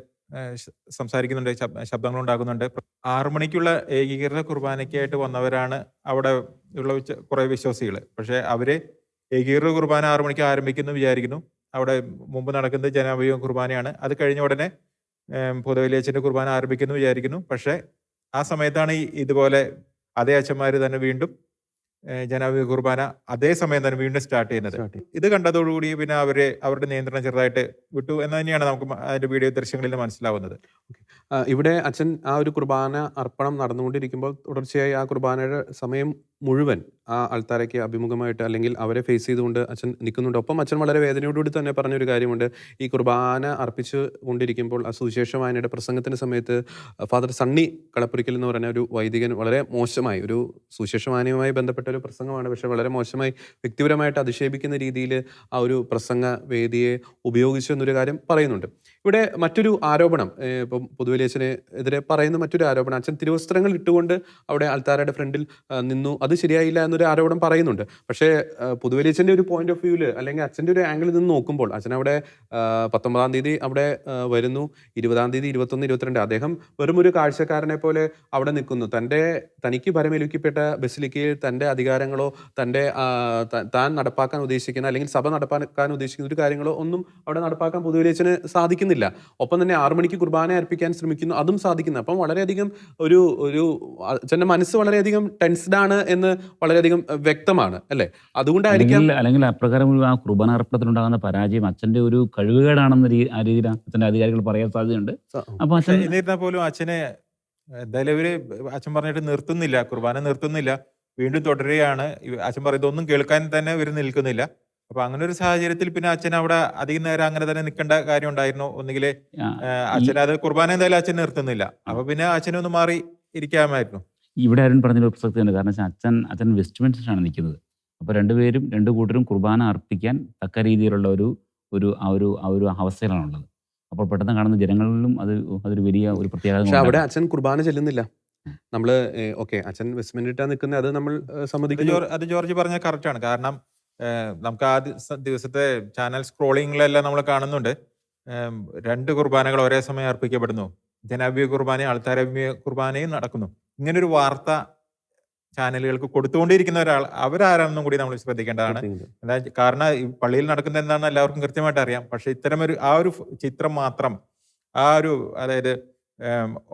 സംസാരിക്കുന്നുണ്ട്, ശബ്ദങ്ങൾ ഉണ്ടാകുന്നുണ്ട്. 6 മണിക്കുള്ള ഏകീകൃത കുർബാനയ്ക്കായിട്ട് വന്നവരാണ് അവിടെ ഉള്ള കുറെ വിശ്വാസികൾ. പക്ഷെ അവര് ഏകീകൃത കുർബാന 6 മണിക്ക് ആരംഭിക്കുന്നു വിചാരിക്കുന്നു. അവിടെ മുമ്പ് നടക്കുന്നത് ജനാഭിയോഗ കുർബാനയാണ്. അത് കഴിഞ്ഞ ഉടനെ പൊതുവലിയച്ഛന്റെ കുർബാന ആരംഭിക്കുന്നു വിചാരിക്കുന്നു. പക്ഷെ ആ സമയത്താണ് ഇതുപോലെ അതേ അച്ഛന്മാർ തന്നെ വീണ്ടും ജനാഭിയോഗ കുർബാന അതേ സമയം തന്നെ വീണ്ടും സ്റ്റാർട്ട് ചെയ്യുന്നത്. ഇത് കണ്ടതോടുകൂടി പിന്നെ അവരുടെ നിയന്ത്രണം ചെറുതായിട്ട് വിട്ടു എന്ന് തന്നെയാണ് നമുക്ക് അതിന്റെ വീഡിയോ ദൃശ്യങ്ങളിൽ മനസ്സിലാവുന്നത്. ഇവിടെ അച്ഛൻ ആ ഒരു കുർബാന അർപ്പണം നടന്നുകൊണ്ടിരിക്കുമ്പോൾ തുടർച്ചയായി ആ കുർബാനയുടെ സമയം മുഴുവൻ ആ ആൾത്താരയ്ക്ക് അഭിമുഖമായിട്ട് അല്ലെങ്കിൽ അവരെ ഫേസ് ചെയ്തുകൊണ്ട് അച്ഛൻ നിൽക്കുന്നുണ്ട്. ഒപ്പം അച്ഛൻ വളരെ വേദനയോടുകൂടി തന്നെ പറഞ്ഞൊരു കാര്യമുണ്ട്. ഈ കുർബാന അർപ്പിച്ചു കൊണ്ടിരിക്കുമ്പോൾ ആ സുവിശേഷവായനയുടെ പ്രസംഗത്തിന്റെ സമയത്ത് ഫാദർ സണ്ണി കളപ്പുരിക്കൽ എന്ന് പറഞ്ഞ ഒരു വൈദികൻ വളരെ മോശമായി, ഒരു സുവിശേഷവായനയുമായി ബന്ധപ്പെട്ട ഒരു പ്രസംഗമാണ്, പക്ഷെ വളരെ മോശമായി വ്യക്തിപരമായിട്ട് അധിക്ഷേപിക്കുന്ന രീതിയിൽ ആ ഒരു പ്രസംഗ വേദിയെ ഉപയോഗിച്ചു എന്നൊരു കാര്യം പറയുന്നുണ്ട്. ഇവിടെ മറ്റൊരു ആരോപണം, ഇപ്പം പൊതുവലിയച്ഛനെ എതിരെ പറയുന്ന മറ്റൊരു ആരോപണം, അച്ഛൻ തിരുവസ്ത്രങ്ങൾ ഇട്ടുകൊണ്ട് അവിടെ ആൾത്താരയുടെ ഫ്രണ്ടിൽ നിന്നു, അത് ശരിയായില്ല എന്നൊരു ആരോപണം പറയുന്നുണ്ട്. പക്ഷേ പൊതുവലിയച്ഛൻ്റെ ഒരു പോയിന്റ് ഓഫ് വ്യൂവിൽ അല്ലെങ്കിൽ അച്ഛൻ്റെ ഒരു ആംഗിളിൽ നിന്ന് നോക്കുമ്പോൾ അച്ഛൻ അവിടെ 19-ാം തീയതി അവിടെ വരുന്നു, 20-ാം തീയതി 21, 22 അദ്ദേഹം വെറും ഒരു കാഴ്ചക്കാരനെ പോലെ അവിടെ നിൽക്കുന്നു. തനിക്ക് പരമേൽപ്പിക്കപ്പെട്ട ബസിലിക്കയിൽ തൻ്റെ അധികാരങ്ങളോ താൻ നടപ്പാക്കാൻ ഉദ്ദേശിക്കുന്ന അല്ലെങ്കിൽ സഭ നടപ്പാക്കാൻ ഉദ്ദേശിക്കുന്ന ഒരു കാര്യങ്ങളോ ഒന്നും അവിടെ നടപ്പാക്കാൻ പൊതുവലിയച്ഛന് സാധിക്കുന്നില്ല. ഒപ്പം തന്നെ 6 മണിക്ക് കുർബാന അർപ്പിക്കാൻ ശ്രമിക്കുന്നു, അതും സാധിക്കുന്നു. അപ്പം വളരെയധികം ഒരു അച്ഛൻ്റെ മനസ്സ് വളരെയധികം ടെൻസ്ഡ് ആണ് എന്ന് വളരെയധികം വ്യക്തമാണ് അല്ലേ? അതുകൊണ്ടായിരിക്കാം അല്ലെങ്കിൽ അപ്രകാരം ആ കുർബാന അർപ്പണത്തിലുണ്ടാകുന്ന പരാജയം അച്ഛന്റെ ഒരു കഴിവുകേടാണെന്ന ആ രീതിയിൽ അച്ഛന്റെ അധികാരികൾ പറയാൻ സാധ്യതയുണ്ട്. അപ്പൊ അച്ഛൻ എന്നിരുന്നാൽ പോലും അച്ഛനെ എന്തായാലും ഇവര് അച്ഛൻ പറഞ്ഞിട്ട് നിർത്തുന്നില്ല, കുർബാന നിർത്തുന്നില്ല, വീണ്ടും തുടരുകയാണ്. അച്ഛൻ പറയുന്നത് ഒന്നും കേൾക്കാൻ തന്നെ ഇവർ നിൽക്കുന്നില്ല. അപ്പൊ അങ്ങനെ ഒരു സാഹചര്യത്തിൽ പിന്നെ അച്ഛൻ അവിടെ അധികം നേരം അങ്ങനെ തന്നെ നിൽക്കേണ്ട കാര്യം ഉണ്ടായിരുന്നു. ഒന്നുകിൽ അച്ഛൻ അത് കുർബാന എന്തായാലും അച്ഛൻ നിർത്തുന്നില്ല, അപ്പൊ പിന്നെ അച്ഛനൊന്ന് മാറി ഇരിക്കാമായിരുന്നു. ഇവിടെ ആരും പറഞ്ഞൊരു പ്രസക്തിയുണ്ട്. കാരണം അച്ഛൻ വെസ്റ്റ്മിൻസ്റ്ററിലാണ് നിൽക്കുന്നത്. അപ്പോൾ രണ്ടു കൂട്ടരും കുർബാന അർപ്പിക്കാൻ തക്ക രീതിയിലുള്ള ഒരു അവസ്ഥയിലാണുള്ളത്. അപ്പോൾ പെട്ടെന്ന് കാണുന്ന ജനങ്ങളിലും അതൊരു വലിയ ഒരു പ്രത്യേകത. പക്ഷെ അവിടെ അച്ഛൻ കുർബാന ചെല്ലുന്നില്ല. നമ്മള് അച്ഛൻ വെസ്റ്റ്മിൻസ്റ്ററിൽ നിൽക്കുന്നത് അത് നമ്മൾ സമ്മതിക്കുന്നു. അത് ജോർജ് പറഞ്ഞ കറക്റ്റ് ആണ്. കാരണം നമുക്ക് ആ ദിവസത്തെ ചാനൽ സ്ക്രോളിങ്ങിലെല്ലാം നമ്മൾ കാണുന്നുണ്ട്, 2 കുർബാനകൾ ഒരേ സമയം അർപ്പിക്കപ്പെടുന്നു. ജനാഭിയോഗ കുർബാനയും ആൾത്താരഭിയോഗ കുർബാനയും നടക്കുന്നു. ഇങ്ങനൊരു വാർത്ത ചാനലുകൾക്ക് കൊടുത്തുകൊണ്ടിരിക്കുന്ന ഒരാൾ അവരാരാണെന്നും കൂടി നമ്മൾ ശ്രദ്ധിക്കേണ്ടതാണ്. കാരണം ഈ പള്ളിയിൽ നടക്കുന്നത് എന്താണെന്ന് എല്ലാവർക്കും കൃത്യമായിട്ട് അറിയാം. പക്ഷെ ഇത്തരമൊരു ആ ഒരു ചിത്രം മാത്രം, അതായത്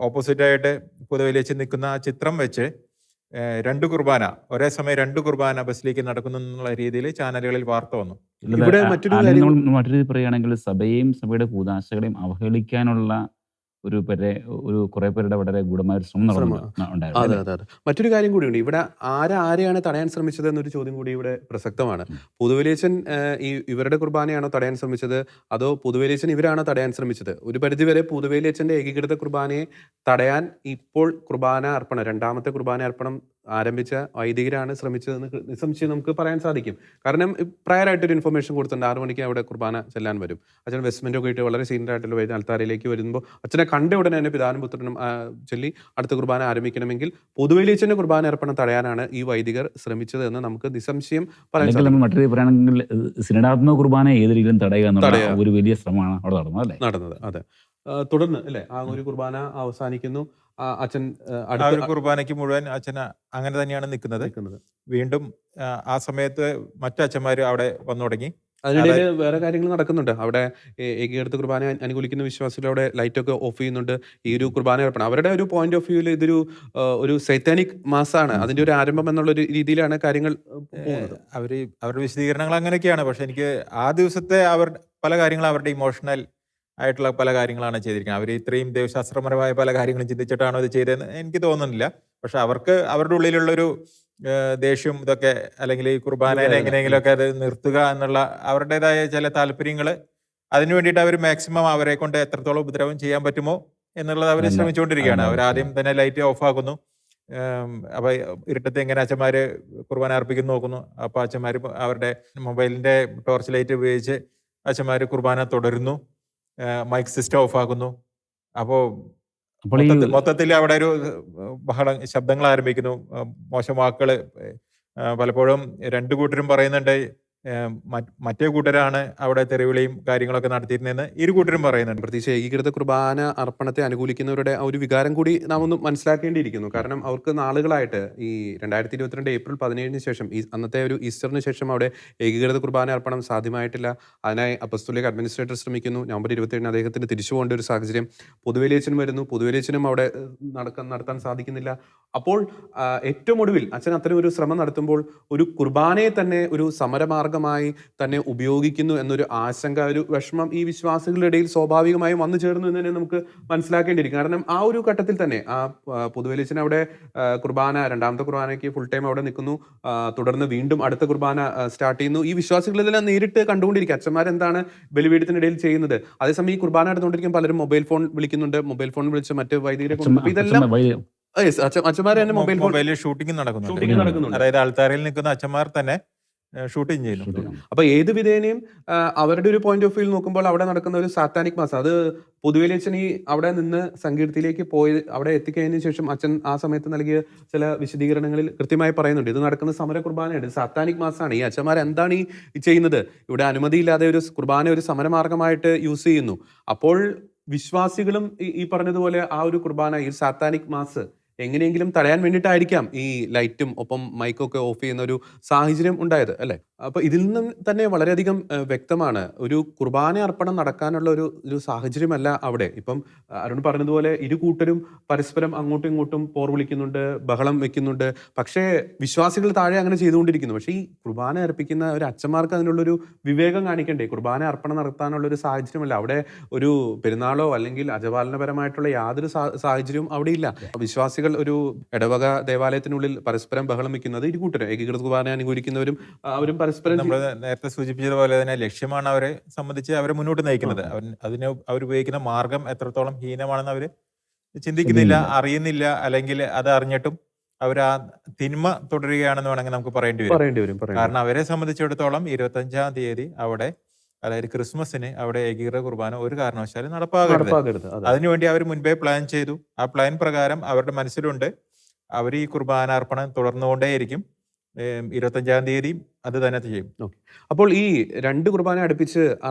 ഓപ്പോസിറ്റായിട്ട് പൊതുവലിയച്ച് നിൽക്കുന്ന ആ ചിത്രം വെച്ച് 2 കുർബാന ഒരേ സമയം 2 കുർബാന ബസിലേക്ക് നടക്കുന്നു എന്നുള്ള രീതിയിൽ ചാനലുകളിൽ വാർത്ത വന്നു. ഇവിടെ മറ്റൊരു മറ്റൊരു പറയുകയാണെങ്കിൽ സഭയെയും സഭയുടെ കൂദാശകളെയും അവഹേളിക്കാനുള്ള ഒരു കുറെ പേരുടെ വളരെ ഗൂഢമായ ഒരു ശ്രമം ഉണ്ടായിരുന്നു അതെ അല്ലേ? അതെ അതെ. മറ്റൊരു കാര്യം കൂടിയുണ്ട്. ഇവിടെ ആരെയാണ് തടയാൻ ശ്രമിച്ചത് എന്നൊരു ചോദ്യം കൂടി ഇവിടെ പ്രസക്തമാണ്. പുതുവലിയച്ചൻ ഇവരുടെ കുർബാനയാണോ തടയാൻ ശ്രമിച്ചത്, അതോ പുതുവലിയച്ചൻ ഇവരാണോ തടയാൻ ശ്രമിച്ചത്? ഒരു പരിധിവരെ പുതുവലിയച്ചന്റെ ഏകീകൃത കുർബാനയെ തടയാൻ ഇപ്പോൾ രണ്ടാമത്തെ കുർബാന അർപ്പണം ആരംഭിച്ച വൈദികരാണ് ശ്രമിച്ചതെന്ന് നിസ്സംശയം നമുക്ക് പറയാൻ സാധിക്കും. കാരണം പ്രയറായിട്ടൊരു ഇൻഫർമേഷൻ കൊടുത്തിട്ടുണ്ട് 6 മണിക്ക് അവിടെ കുർബാന ചെല്ലാൻ വരും. അച്ഛൻ വെസ്റ്റ്മെന്റ് ഒക്കെ ഇട്ട് വളരെ സീനിയർ ആയിട്ടുള്ള വൈദ്യ അൾത്താരയിലേക്ക് വരുമ്പോൾ അച്ഛനെ കണ്ട ഉടനെ തന്നെ പിതാവിനും പുത്രനും ചൊല്ലി അടുത്ത കുർബാന ആരംഭിക്കണമെങ്കിൽ പൊതുവേലിയച്ചന്റെ കുർബാന അർപ്പണം തടയാനാണ് ഈ വൈദികർ ശ്രമിച്ചത് എന്ന് നമുക്ക് നിസ്സംശയം പറയാൻ അല്ലെങ്കിൽ സാധിക്കും. നമ്മൾ മറ്റൊരു പറയുകയാണെങ്കിൽ സിനഡാത്മക കുർബാന ഏത് രീതിയിലും തടയുക എന്നുള്ള ഒരു വലിയ ശ്രമമാണ് അവിടെ നടന്നത് അല്ലേ? നടന്നത്. അതെ. തുടർന്ന് അല്ലെ ആ ഒരു കുർബാന അവസാനിക്കുന്നു. അച്ഛൻ ആ ഒരു കുർബാനയ്ക്ക് മുഴുവൻ അച്ഛൻ അങ്ങനെ തന്നെയാണ് നിൽക്കുന്നത്. വീണ്ടും ആ സമയത്ത് മറ്റച്ഛന്മാർ അവിടെ വന്നു തുടങ്ങി. അതിനിടയിൽ വേറെ കാര്യങ്ങൾ നടക്കുന്നുണ്ട്. അവിടെ ഏകീകൃത കുർബാന അനുകൂലിക്കുന്ന വിശ്വാസികൾ അവിടെ ലൈറ്റ് ഒക്കെ ഓഫ് ചെയ്യുന്നുണ്ട്. ഈ ഒരു കുർബാന അർപ്പണം അവരുടെ ഒരു പോയിന്റ് ഓഫ് വ്യൂവിൽ ഒരു സൈത്താനിക് മാസാണ്, അതിന്റെ ഒരു ആരംഭം എന്നുള്ള ഒരു രീതിയിലാണ് കാര്യങ്ങൾ പോകുന്നത്. അവരുടെ വിശദീകരണങ്ങൾ അങ്ങനെയൊക്കെയാണ്. പക്ഷെ എനിക്ക് ആ ദിവസത്തെ പല കാര്യങ്ങളും അവരുടെ ഇമോഷണൽ ആയിട്ടുള്ള പല കാര്യങ്ങളാണ് ചെയ്തിരിക്കുന്നത്. അവർ ഇത്രയും ദൈവശാസ്ത്രപരമായ പല കാര്യങ്ങളും ചിന്തിച്ചിട്ടാണോ ഇത് ചെയ്തതെന്ന് എനിക്ക് തോന്നുന്നില്ല. പക്ഷെ അവരുടെ ഉള്ളിലുള്ളൊരു ദേഷ്യം ഇതൊക്കെ, അല്ലെങ്കിൽ ഈ കുർബാനയെ എങ്ങനെയെങ്കിലുമൊക്കെ അത് നിർത്തുക എന്നുള്ള അവരുടേതായ ചില താല്പര്യങ്ങൾ, അതിനു വേണ്ടിയിട്ട് അവർ മാക്സിമം അവരെ കൊണ്ട് എത്രത്തോളം ഉപദ്രവം ചെയ്യാൻ പറ്റുമോ എന്നുള്ളത് അവർ ശ്രമിച്ചുകൊണ്ടിരിക്കുകയാണ്. അവരാദ്യം തന്നെ ലൈറ്റ് ഓഫ് ആക്കുന്നു. അപ്പൊ ഇരുട്ടത്ത് എങ്ങനെ അച്ഛന്മാര് കുർബാന അർപ്പിക്കുന്നു നോക്കുന്നു. അപ്പൊ അച്ഛന്മാര് അവരുടെ മൊബൈലിന്റെ ടോർച്ച് ലൈറ്റ് ഉപയോഗിച്ച് അച്ഛന്മാര് കുർബാന തുടരുന്നു. മൈക്ക് സിസ്റ്റം ഓഫ് ആക്കുന്നു. അപ്പോൾ മൊത്തത്തിൽ അവിടെ ഒരു ശബ്ദങ്ങൾ ആരംഭിക്കുന്നു, മോശം വാക്കുകൾ. പലപ്പോഴും രണ്ടു കൂട്ടരും പറയുന്നുണ്ട് മറ്റേ കൂട്ടരാണ് അവിടെ തെരുവിളിയും കാര്യങ്ങളൊക്കെ നടത്തിയിരുന്നതെന്ന് ഇരു കൂട്ടരും പറയുന്നുണ്ട്. പ്രത്യേകിച്ച് ഏകീകൃത കുർബാന അർപ്പണത്തെ അനുകൂലിക്കുന്നവരുടെ ആ ഒരു വികാരം കൂടി നാം ഒന്ന് മനസ്സിലാക്കേണ്ടിയിരിക്കുന്നു. കാരണം അവർക്ക് നാളുകളായിട്ട് ഈ 2022 ഏപ്രിൽ 17 ശേഷം അന്നത്തെ ഒരു ഈസ്റ്ററിന് ശേഷം അവിടെ ഏകീകൃത കുർബാന അർപ്പണം സാധ്യമായിട്ടില്ല. അതിനായി അപ്പസ്തോലിക അഡ്മിനിസ്ട്രേറ്റർ ശ്രമിക്കുന്നു. നവംബർ 27 അദ്ദേഹത്തിന് തിരിച്ചു പോകേണ്ട ഒരു സാഹചര്യം. പൊതുവേലിയച്ചനും വരുന്നു. പൊതുവേലിയച്ചനും അവിടെ നടത്താൻ സാധിക്കുന്നില്ല. അപ്പോൾ ഏറ്റവും ഒടുവിൽ അച്ഛൻ അത്തരം ഒരു ശ്രമം നടത്തുമ്പോൾ ഒരു കുർബാനയെ തന്നെ ഒരു സമരമാർഗമായി തന്നെ ഉപയോഗിക്കുന്നു എന്നൊരു ആശങ്ക, ഒരു വിഷമം ഈ വിശ്വാസികളുടെ ഇടയിൽ സ്വാഭാവികമായും വന്നു ചേർന്നു എന്ന് തന്നെ നമുക്ക് മനസ്സിലാക്കേണ്ടിയിരിക്കും. കാരണം ആ ഒരു ഘട്ടത്തിൽ തന്നെ ആ പൊതുവേലിയച്ചൻ അവിടെ രണ്ടാമത്തെ കുർബാനയ്ക്ക് ഫുൾ ടൈം അവിടെ നിൽക്കുന്നു. തുടർന്ന് വീണ്ടും അടുത്ത കുർബാന സ്റ്റാർട്ട് ചെയ്യുന്നു. ഈ വിശ്വാസികളെല്ലാം നേരിട്ട് കണ്ടുകൊണ്ടിരിക്കുക അച്ഛന്മാരെന്താണ് ബലിപീഠത്തിനിടയിൽ ചെയ്യുന്നത്. അതേസമയം ഈ കുർബാന നടന്നുകൊണ്ടിരിക്കും പലരും മൊബൈൽ ഫോൺ വിളിക്കുന്നുണ്ട്. മൊബൈൽ ഫോൺ വിളിച്ച് മറ്റ് വൈദികരെ കൊണ്ട് ഇതെല്ലാം അച്ഛന്മാർ തന്നെ മൊബൈലിൽ ഷൂട്ടിംഗ് നടക്കുന്നുണ്ട്. അതായത് ആൾത്താരയിൽ നിൽക്കുന്ന അച്ഛന്മാർ തന്നെ ഷൂട്ടിംഗ് ചെയ്യുന്നു. അപ്പൊ ഏത് വിധേനയും അവരുടെ ഒരു പോയിന്റ് ഓഫ് വ്യൂ നോക്കുമ്പോൾ അവിടെ നടക്കുന്ന ഒരു സാത്താനിക് മാസം, അത് പൊതുവേലിയച്ചൻ ഈ അവിടെ നിന്ന് സങ്കീർത്തിലേക്ക് പോയി അവിടെ എത്തിക്കഴിഞ്ഞതിന് ശേഷം അച്ഛൻ ആ സമയത്ത് നൽകിയ ചില വിശദീകരണങ്ങളിൽ കൃത്യമായി പറയുന്നുണ്ട് ഇത് നടക്കുന്ന സമര കുർബാനയാണ്, സാത്താനിക് മാസമാണ്. ഈ അച്ഛന്മാർ എന്താണ് ഈ ചെയ്യുന്നത്? ഇവിടെ അനുമതിയില്ലാതെ ഒരു കുർബാന ഒരു സമരമാർഗമായിട്ട് യൂസ് ചെയ്യുന്നു. അപ്പോൾ വിശ്വാസികളും ഈ പറഞ്ഞതുപോലെ ആ ഒരു കുർബാന, ഈ സാത്താനിക് മാസ് എങ്ങനെയെങ്കിലും തടയാൻ വേണ്ടിയിട്ടായിരിക്കാം ഈ ലൈറ്റും ഒപ്പം മൈക്കൊക്കെ ഓഫ് ചെയ്യുന്ന ഒരു സാഹചര്യം ഉണ്ടായത് അല്ലെ? അപ്പൊ ഇതിൽ നിന്നും തന്നെ വളരെയധികം വ്യക്തമാണ് ഒരു കുർബാന അർപ്പണം നടക്കാനുള്ള ഒരു സാഹചര്യമല്ല അവിടെ. ഇപ്പം അരുൺ പറഞ്ഞതുപോലെ ഇരു കൂട്ടരും പരസ്പരം അങ്ങോട്ടും ഇങ്ങോട്ടും പോർ വിളിക്കുന്നുണ്ട്, ബഹളം വെക്കുന്നുണ്ട്. പക്ഷേ വിശ്വാസികൾ താഴെ അങ്ങനെ ചെയ്തുകൊണ്ടിരിക്കുന്നു. പക്ഷേ ഈ കുർബാന അർപ്പിക്കുന്ന ഒരു അച്ഛന്മാർക്ക് അതിനുള്ളൊരു വിവേകം കാണിക്കണ്ടേ? കുർബാന അർപ്പണം നടത്താനുള്ള ഒരു സാഹചര്യമല്ല അവിടെ. ഒരു പെരുന്നാളോ അല്ലെങ്കിൽ അജപാലനപരമായിട്ടുള്ള യാതൊരു സാഹചര്യവും അവിടെ ഇല്ല. വിശ്വാസികൾ ഒരു ഇടവക ദേവാലയത്തിനുള്ളിൽ പരസ്പരം ബഹളം വെക്കുന്നത് ഇരു കൂട്ടരും ഏകീകൃത കുർബാന അനുകൂലിക്കുന്നവരും അവരും പരസ്പരം നമ്മൾ നേരത്തെ സൂചിപ്പിച്ചതുപോലെ തന്നെ ലക്ഷ്യമാണ് അവരെ സംബന്ധിച്ച് അവരെ മുന്നോട്ട് നയിക്കുന്നത്. അതിന് അവർ ഉപയോഗിക്കുന്ന മാർഗം എത്രത്തോളം ഹീനമാണെന്ന് അവര് ചിന്തിക്കുന്നില്ല, അറിയുന്നില്ല. അല്ലെങ്കിൽ അത് അറിഞ്ഞിട്ടും അവർ ആ തിന്മ തുടരുകയാണെന്ന് വേണമെങ്കിൽ നമുക്ക് പറയേണ്ടി വരും. കാരണം അവരെ സംബന്ധിച്ചിടത്തോളം 25-ാം തീയതി അവിടെ, അതായത് ക്രിസ്മസിന് അവിടെ ഏകീകൃത കുർബാന ഒരു കാരണവശാലും നടപ്പാകരുത്. അതിനുവേണ്ടി അവർ മുൻപേ പ്ലാൻ ചെയ്തു. ആ പ്ലാൻ പ്രകാരം അവരുടെ മനസ്സിലുണ്ട് അവർ ഈ കുർബാന അർപ്പണം തുടർന്നുകൊണ്ടേയിരിക്കും. 25-ാം തീയതി അത് തന്നെ ചെയ്യും. അപ്പോൾ ഈ രണ്ട് കുർബാന അടുപ്പിച്ച്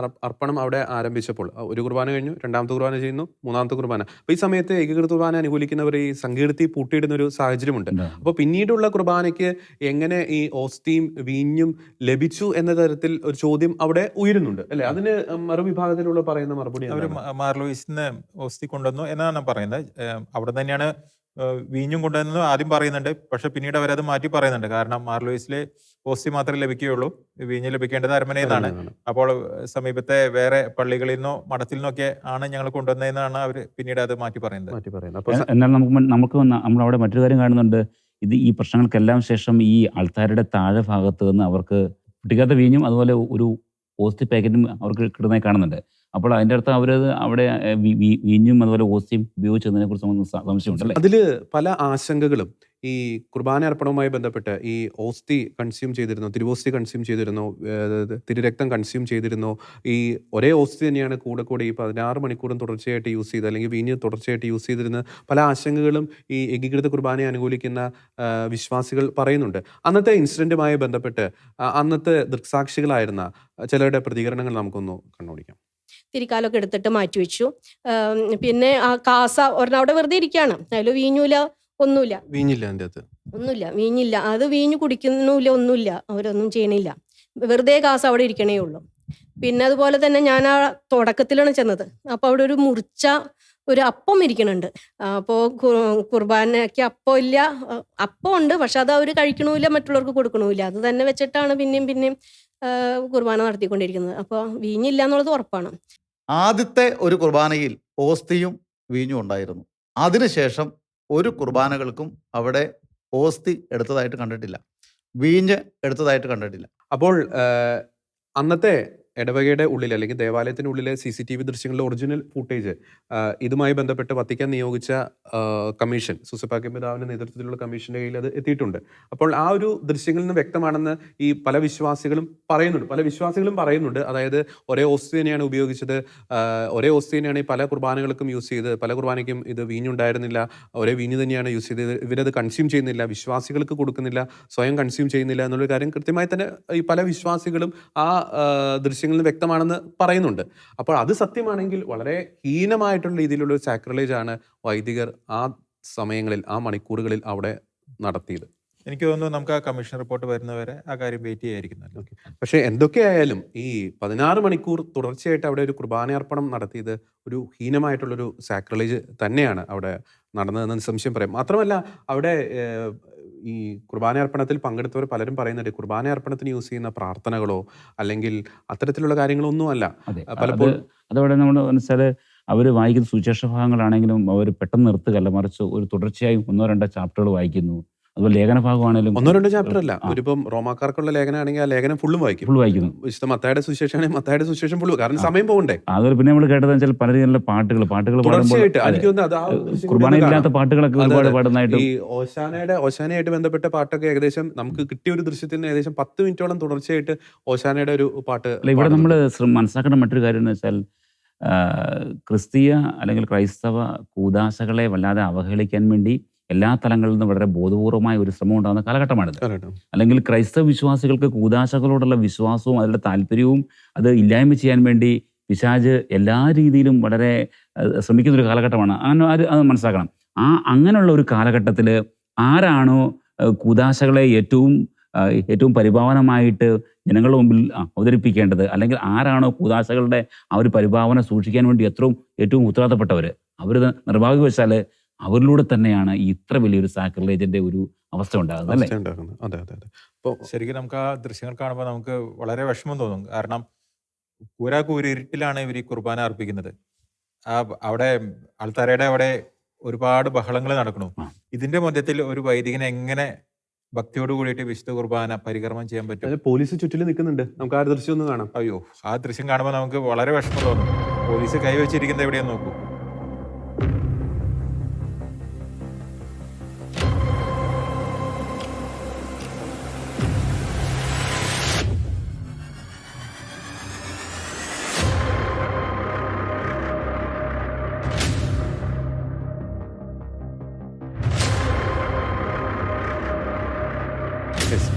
അർപ്പണം അവിടെ ആരംഭിച്ചപ്പോൾ ഒരു കുർബാന കഴിഞ്ഞു, രണ്ടാമത്തെ കുർബാന ചെയ്യുന്നു, മൂന്നാമത്തെ കുർബാന. അപ്പൊ ഈ സമയത്ത് ഏകീകൃത കുർബാന അനുകൂലിക്കുന്നവർ ഈ സങ്കീർത്തി പൂട്ടിയിടുന്ന ഒരു സാഹചര്യമുണ്ട്. അപ്പൊ പിന്നീടുള്ള കുർബാനയ്ക്ക് എങ്ങനെ ഈ ഓസ്തിയും വീഞ്ഞും ലഭിച്ചു എന്ന തരത്തിൽ ഒരു ചോദ്യം അവിടെ ഉയരുന്നുണ്ട് അല്ലെ? അതിന് മറുവിഭാഗത്തിലുള്ള പറയുന്ന മറുപടി അവർ മാർലോയിസിന് ഓസ്തി കൊണ്ടുവന്നു എന്നാണ് പറയുന്നത്. അവിടെ തന്നെയാണ് വീഞ്ഞും കൊണ്ടുവന്ന് ആദ്യം പറയുന്നുണ്ട്. പക്ഷെ പിന്നീട് അവരത് മാറ്റി പറയുന്നുണ്ട്. കാരണം മാർലോയിസിലെ ഓസ്തി മാത്രമേ ലഭിക്കുകയുള്ളൂ, വീഞ്ഞ് ലഭിക്കേണ്ടത് അരമനയിൽ നിന്നാണ്. അപ്പോൾ സമീപത്തെ വേറെ പള്ളികളിൽ നിന്നോ മഠത്തിൽ നിന്നൊക്കെ ആണ് ഞങ്ങൾ കൊണ്ടുവന്നതെന്നാണ് അവർ പിന്നീട് അത് മാറ്റി പറയുന്നത്. എന്നാൽ നമുക്ക് നമ്മളവിടെ മറ്റൊരു കാര്യം കാണുന്നുണ്ട്. ഈ പ്രശ്നങ്ങൾക്കെല്ലാം ശേഷം ഈ ആൾക്കാരുടെ താഴെ ഭാഗത്ത് നിന്ന് അവർക്ക് പൊട്ടിക്കാത്ത വീഞ്ഞും അതുപോലെ ഒരു ഓസ്തി പാക്കറ്റും അവർക്ക് കിട്ടുന്നതായി കാണുന്നുണ്ട്. അപ്പോൾ അതിൻ്റെ അർത്ഥം അവരത് അവിടെ വീഞ്ഞും അതുപോലെ ഓസ്തിയും ഉപയോഗിച്ചതിനെ കുറിച്ച് സംശയമുണ്ടല്ലേ? അതില് പല ആശങ്കകളും ഈ കുർബാന അർപ്പണവുമായി ബന്ധപ്പെട്ട് ഈ ഓസ്തി കൺസ്യൂം ചെയ്തിരുന്നോ, തിരുവോസ്തി കൺസ്യൂം ചെയ്തിരുന്നോ, തിരുരക്തം കൺസ്യൂം ചെയ്തിരുന്നോ, ഈ ഒരേ ഓസ്തി തന്നെയാണ് കൂടെ ഈ 16 മണിക്കൂറും തുടർച്ചയായിട്ട് യൂസ് ചെയ്ത് അല്ലെങ്കിൽ വീഞ്ഞ് തുടർച്ചയായിട്ട് യൂസ് ചെയ്തിരുന്ന പല ആശങ്കകളും ഈ ഏകീകൃത കുർബാനയെ അനുകൂലിക്കുന്ന വിശ്വാസികൾ പറയുന്നുണ്ട്. അന്നത്തെ ഇൻസിഡന്റുമായി ബന്ധപ്പെട്ട് അന്നത്തെ ദൃക്സാക്ഷികളായിരുന്ന ചിലരുടെ പ്രതികരണങ്ങൾ നമുക്കൊന്ന് കണ്ണോടിക്കാം. തിരിക്കാലൊക്കെ എടുത്തിട്ട് മാറ്റിവെച്ചു. പിന്നെ ആ കാസ ഒരെണ്ണം അവിടെ വെറുതെ ഇരിക്കുകയാണ്. അതിൽ വീഞ്ഞൂല, ഒന്നുമില്ല, വീഞ്ഞില്ല, അതിൻ്റെ അകത്ത് ഒന്നുമില്ല, വീഞ്ഞില്ല. അത് വീഞ്ഞ് കുടിക്കുന്നില്ല, ഒന്നുമില്ല, അവരൊന്നും ചെയ്യണില്ല. വെറുതെ കാസ അവിടെ ഇരിക്കണേ ഉള്ളൂ. പിന്നെ അതുപോലെ തന്നെ ഞാൻ ആ തുടക്കത്തിലാണ് ചെന്നത്. അപ്പോൾ അവിടെ ഒരു മുറിച്ച ഒരു അപ്പം ഇരിക്കണുണ്ട്. അപ്പോൾ കുർബാനയ്ക്ക് അപ്പം ഇല്ല, അപ്പം ഉണ്ട്, പക്ഷെ അത് അവർ കഴിക്കണമില്ല, മറ്റുള്ളവർക്ക് കൊടുക്കണമില്ല. അത് തന്നെ വെച്ചിട്ടാണ് പിന്നെയും കുർബാന നടത്തിക്കൊണ്ടിരിക്കുന്നത്. അപ്പോൾ വീഞ്ഞില്ല എന്നുള്ളത് ഉറപ്പാണ്. ആദ്യത്തെ ഒരു കുർബാനയിൽ ഓസ്തിയും വീഞ്ഞും ഉണ്ടായിരുന്നു. അതിനുശേഷം ഒരു കുർബാനകൾക്കും അവിടെ ഓസ്തി എടുത്തതായിട്ട് കണ്ടിട്ടില്ല, വീഞ്ഞ് എടുത്തതായിട്ട് കണ്ടിട്ടില്ല. അപ്പോൾ അന്നത്തെ ഇടവകയുടെ ഉള്ളിൽ അല്ലെങ്കിൽ ദേവാലയത്തിൻ്റെ ഉള്ളിലെ CCTV ദൃശ്യങ്ങളുടെ ഒറിജിനൽ ഫുട്ടേജ് ഇതുമായി ബന്ധപ്പെട്ട് വത്തിക്കാൻ നിയോഗിച്ച കമ്മീഷൻ, സൂസപാക്യം പിതാവിൻ്റെ നേതൃത്വത്തിലുള്ള കമ്മീഷൻ്റെ കയ്യിൽ അത് എത്തിയിട്ടുണ്ട്. അപ്പോൾ ആ ഒരു ദൃശ്യങ്ങളിൽ നിന്ന് വ്യക്തമാണെന്ന് ഈ പല വിശ്വാസികളും പറയുന്നുണ്ട്. അതായത് ഒരേ ഓസ്തി തന്നെയാണ് ഉപയോഗിച്ചത്, ഒരേ ഓസ്തി തന്നെയാണ് ഈ പല കുർബാനകൾക്കും യൂസ് ചെയ്ത്, പല കുർബാനയ്ക്കും ഇത് വീഞ്ഞുണ്ടായിരുന്നില്ല, ഒരേ വീഞ്ഞ് തന്നെയാണ് യൂസ് ചെയ്തത്, ഇവരത് കൺസ്യൂം ചെയ്യുന്നില്ല, വിശ്വാസികൾക്ക് കൊടുക്കുന്നില്ല, സ്വയം കൺസ്യൂം ചെയ്യുന്നില്ല എന്നുള്ളൊരു കാര്യം കൃത്യമായി തന്നെ ഈ പല വിശ്വാസികളും ആ ദൃശ്യങ്ങളിൽ നിന്ന് വ്യക്തമാണെന്ന് പറയുന്നുണ്ട്. അപ്പോൾ അത് സത്യമാണെങ്കിൽ വളരെ ഹീനമായിട്ടുള്ള രീതിയിലുള്ള ഒരു സാക്രിലേജ് ആണ് വൈദികർ ആ സമയങ്ങളിൽ, ആ മണിക്കൂറുകളിൽ അവിടെ നടത്തിയത്. എനിക്ക് തോന്നുന്നു നമുക്ക് ആ കമ്മീഷൻ റിപ്പോർട്ട് വരുന്നവരെ ആ കാര്യം വെയിറ്റ് ചെയ്യായിരിക്കുന്നു. പക്ഷേ എന്തൊക്കെയായാലും ഈ 16 മണിക്കൂർ തുടർച്ചയായിട്ട് അവിടെ ഒരു കുർബാനയർപ്പണം നടത്തിയത് ഒരു ഹീനമായിട്ടുള്ളൊരു സാക്രിലേജ് തന്നെയാണ് അവിടെ നടന്നതെന്ന് സംശയം പറയാം. മാത്രമല്ല അവിടെ ഈ കുർബാനയർപ്പണത്തിൽ പങ്കെടുത്തവർ പലരും പറയുന്നുണ്ട് കുർബാനയർപ്പണത്തിന് യൂസ് ചെയ്യുന്ന പ്രാർത്ഥനകളോ അല്ലെങ്കിൽ അത്തരത്തിലുള്ള കാര്യങ്ങളൊന്നും അല്ല. പലപ്പോഴും അതവിടെ നമ്മൾ മനസ്സിൽ അവർ വായിക്കുന്ന സുവിശേഷ ഭാഗങ്ങളാണെങ്കിലും അവർ പെട്ടെന്ന് നിർത്തുകയല്ല, മറിച്ച് ഒരു തുടർച്ചയായും 1-2 ചാപ്റ്ററുകൾ വായിക്കുന്നു. അതുപോലെ ലേഖന ഭാഗമാണെങ്കിലും 1-2 ചാപ്റ്റർ അല്ല, ഒരിപ്പം റോമാക്കാർക്കുള്ള ലേഖനമാണെങ്കിൽ ആ ലേഖനം ഫുള്ള് വായിക്കുന്നു. വിശുദ്ധ മത്തായിയുടെ സുവിശേഷമാണെങ്കിൽ മത്തായിയുടെ സുവിശേഷം ഫുള്ള്, കാരണം സമയം പോകണ്ടേ. അതുപോലെ പിന്നെ നമ്മൾ കേട്ടതെന്ന് വെച്ചാൽ പല രീതിയിലുള്ള പാട്ടുകൾ കുർബാനയില്ലാത്ത പാട്ടുകളൊക്കെ ഒരുപാട് പാടുന്നതായിട്ട് ഈ ഓശാനയായിട്ട് ബന്ധപ്പെട്ട പാട്ടൊക്കെ ഏകദേശം നമുക്ക് കിട്ടിയ ഒരു ദൃശ്യത്തിന് ഏകദേശം 10 മിനിറ്റോളം തുടർച്ചയായിട്ട് ഓശാനയുടെ ഒരു പാട്ട്. ഇവിടെ നമ്മൾ മനസ്സിലാക്കേണ്ട മറ്റൊരു കാര്യം എന്ന് വെച്ചാൽ ക്രിസ്തീയ അല്ലെങ്കിൽ ക്രൈസ്തവ കൂദാശകളെ വല്ലാതെ അവഹേളിക്കാൻ വേണ്ടി എല്ലാ തലങ്ങളിൽ നിന്നും വളരെ ബോധപൂർവമായ ഒരു ശ്രമം ഉണ്ടാകുന്ന കാലഘട്ടമാണിത്. അല്ലെങ്കിൽ ക്രൈസ്തവ വിശ്വാസികൾക്ക് കൂദാശകളോടുള്ള വിശ്വാസവും അതിലുള്ള താല്പര്യവും അത് ഇല്ലായ്മ ചെയ്യാൻ വേണ്ടി പിശാച് എല്ലാ രീതിയിലും വളരെ ശ്രമിക്കുന്നൊരു കാലഘട്ടമാണ്. അത് മനസ്സിലാക്കണം. അങ്ങനെയുള്ള ഒരു കാലഘട്ടത്തിൽ ആരാണോ കൂദാശകളെ ഏറ്റവും പരിഭാവനമായിട്ട് ജനങ്ങളുടെ മുമ്പിൽ അവതരിപ്പിക്കേണ്ടത്, അല്ലെങ്കിൽ ആരാണോ കൂദാശകളുടെ ആ ഒരു പരിഭാവന സൂക്ഷിക്കാൻ വേണ്ടി ഏറ്റവും ഉത്തരവാദിത്തപ്പെട്ടവർ, അവർ നിർഭാഗ്യവശാൽ അവരിലൂടെ തന്നെയാണ് ഈ ഇത്ര വലിയൊരു സാക്രിലേജിന്റെ ഒരു അവസ്ഥ ഉണ്ടാകുന്നത്, അല്ലേ? ശരിക്കും നമുക്ക് ആ ദൃശ്യങ്ങൾ കാണുമ്പോൾ നമുക്ക് വളരെ വിഷമം തോന്നും. കാരണം കൂരാകൂരിരുട്ടിലാണ് ഇവർ ഈ കുർബാന അർപ്പിക്കുന്നത്. അവിടെ ആൾത്താരയുടെ അവിടെ ഒരുപാട് ബഹളങ്ങൾ നടക്കണു. ഇതിന്റെ മധ്യത്തിൽ ഒരു വൈദികനെ എങ്ങനെ ഭക്തിയോട് കൂടിയിട്ട് വിശുദ്ധ കുർബാന പരികർമ്മം ചെയ്യാൻ പറ്റും? പോലീസ് ചുറ്റിലും നിൽക്കുന്നുണ്ട്. നമുക്ക് ആ ദൃശ്യം ഒന്ന് കാണാം. അയ്യോ, ആ ദൃശ്യം കാണുമ്പോൾ നമുക്ക് വളരെ വിഷമം തോന്നും. പോലീസ് കൈവച്ചിരിക്കുന്നത് എവിടെയാന്ന് നോക്കൂ.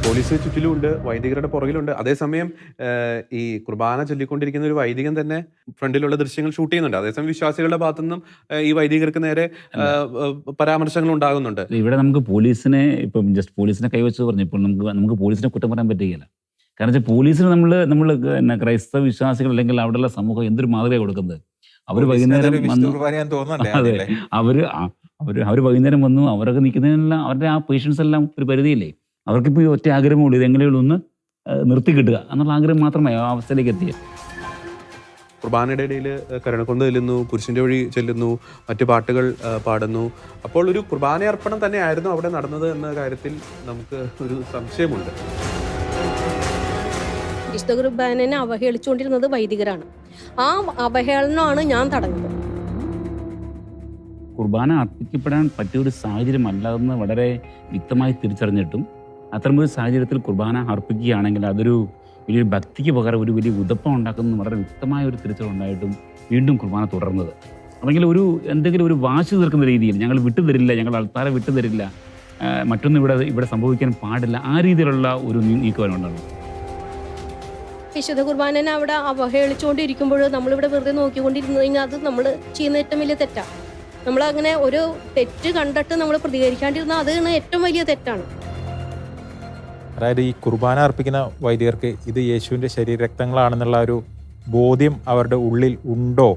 പോലീസ് ചുറ്റിലുമുണ്ട്, വൈദികരുടെ പുറകിലുണ്ട്. അതേസമയം ഈ കുർബാന ചൊല്ലിക്കൊണ്ടിരിക്കുന്ന ഒരു വൈദികൻ തന്നെ ഫ്രണ്ടിലുള്ള ദൃശ്യങ്ങൾ ഷൂട്ട് ചെയ്യുന്നുണ്ട്. അതേസമയം വിശ്വാസികളുടെ ഭാഗത്തു നിന്നും ഈ വൈദികർക്ക് നേരെ പരാമർശങ്ങൾ ഉണ്ടാകുന്നുണ്ട്. ഇവിടെ നമുക്ക് പോലീസിനെ ഇപ്പം ജസ്റ്റ് പോലീസിനെ കൈവച്ച് പറഞ്ഞു, ഇപ്പോൾ നമുക്ക് പോലീസിനെ കുറ്റം പറയാൻ പറ്റുകയില്ല. കാരണം വെച്ചാൽ പോലീസിന് നമ്മൾ ക്രൈസ്തവ വിശ്വാസികൾ അല്ലെങ്കിൽ അവിടെയുള്ള സമൂഹം എന്തൊരു മാതൃക കൊടുക്കുന്നത്. അവർ വൈകുന്നേരം അവർ വൈകുന്നേരം വന്നു, അവരൊക്കെ നിൽക്കുന്നതിനെല്ലാം അവരുടെ ആ പേഷ്യൻസ് എല്ലാം ഒരു പരിധിയില്ലേ. അവർക്കിപ്പോൾ ഈ ഒറ്റ ആഗ്രഹമുള്ളൂ, ഇതെങ്ങനെയുള്ള ഒന്ന് നിർത്തി കിട്ടുക എന്നുള്ള ആഗ്രഹം മാത്രമേ ആ അവസ്ഥയിലേക്ക് എത്തിയത്. കുർബാനയുടെ ഇടയിൽ കരുണക്കൊന്ത് ചെല്ലുന്നു, കുരിശിൻ്റെ വഴി ചെല്ലുന്നു, മറ്റു പാട്ടുകൾ പാടുന്നു. അപ്പോൾ ഒരു കുർബാന അർപ്പണം തന്നെയായിരുന്നു അവിടെ നടന്നത് എന്ന കാര്യത്തിൽ നമുക്ക് ഒരു സംശയമുണ്ട്. വിശുദ്ധ കുർബാനനെ അവഹേളിച്ചുകൊണ്ടിരുന്നത് വൈദികരാണ്. ആ അവഹേളനമാണ് ഞാൻ തടഞ്ഞത്. കുർബാന അർപ്പിക്കപ്പെടാൻ പറ്റിയൊരു സാഹചര്യം അല്ലാതെന്ന് വളരെ വ്യക്തമായി തിരിച്ചറിഞ്ഞിട്ടും അത്തരമൊരു സാഹചര്യത്തിൽ കുർബാന അർപ്പിക്കുകയാണെങ്കിൽ അതൊരു വലിയൊരു ഭക്തിക്ക് പകരം ഒരു വലിയ ഉദപ്പം ഉണ്ടാക്കുന്ന വളരെ വ്യക്തമായ ഒരു തിരിച്ചറിവുണ്ടായിട്ടും വീണ്ടും കുർബാന തുടർന്നത്. അല്ലെങ്കിൽ എന്തെങ്കിലും ഒരു വാശി തീർക്കുന്ന രീതിയിൽ ഞങ്ങൾ വിട്ടുതരില്ല, ഞങ്ങൾ അൾത്താരെ വിട്ടുതരില്ല, മറ്റൊന്നും ഇവിടെ സംഭവിക്കാൻ പാടില്ല, ആ രീതിയിലുള്ള ഒരു നീക്കവനുണ്ടാകും. വിശുദ്ധ കുർബാനനെ അവിടെ അവഹേളിച്ചുകൊണ്ടിരിക്കുമ്പോൾ നമ്മളിവിടെ വെറുതെ നോക്കിക്കൊണ്ടിരുന്നു കഴിഞ്ഞാൽ അത് നമ്മൾ ചെയ്യുന്ന ഏറ്റവും വലിയ തെറ്റാണ്. നമ്മളങ്ങനെ ഒരു തെറ്റ് കണ്ടിട്ട് നമ്മൾ പ്രതികരിക്കാണ്ടിരുന്നാൽ അതാണ് ഏറ്റവും വലിയ തെറ്റാണ്. അതായത് ഈ കുർബാന അർപ്പിക്കുന്ന വൈദികർക്ക് ഇത് യേശുവിൻ്റെ ശരീരരക്തങ്ങളാണെന്നുള്ള ഒരു ബോധ്യം അവരുടെ ഉള്ളിൽ ഉണ്ടോ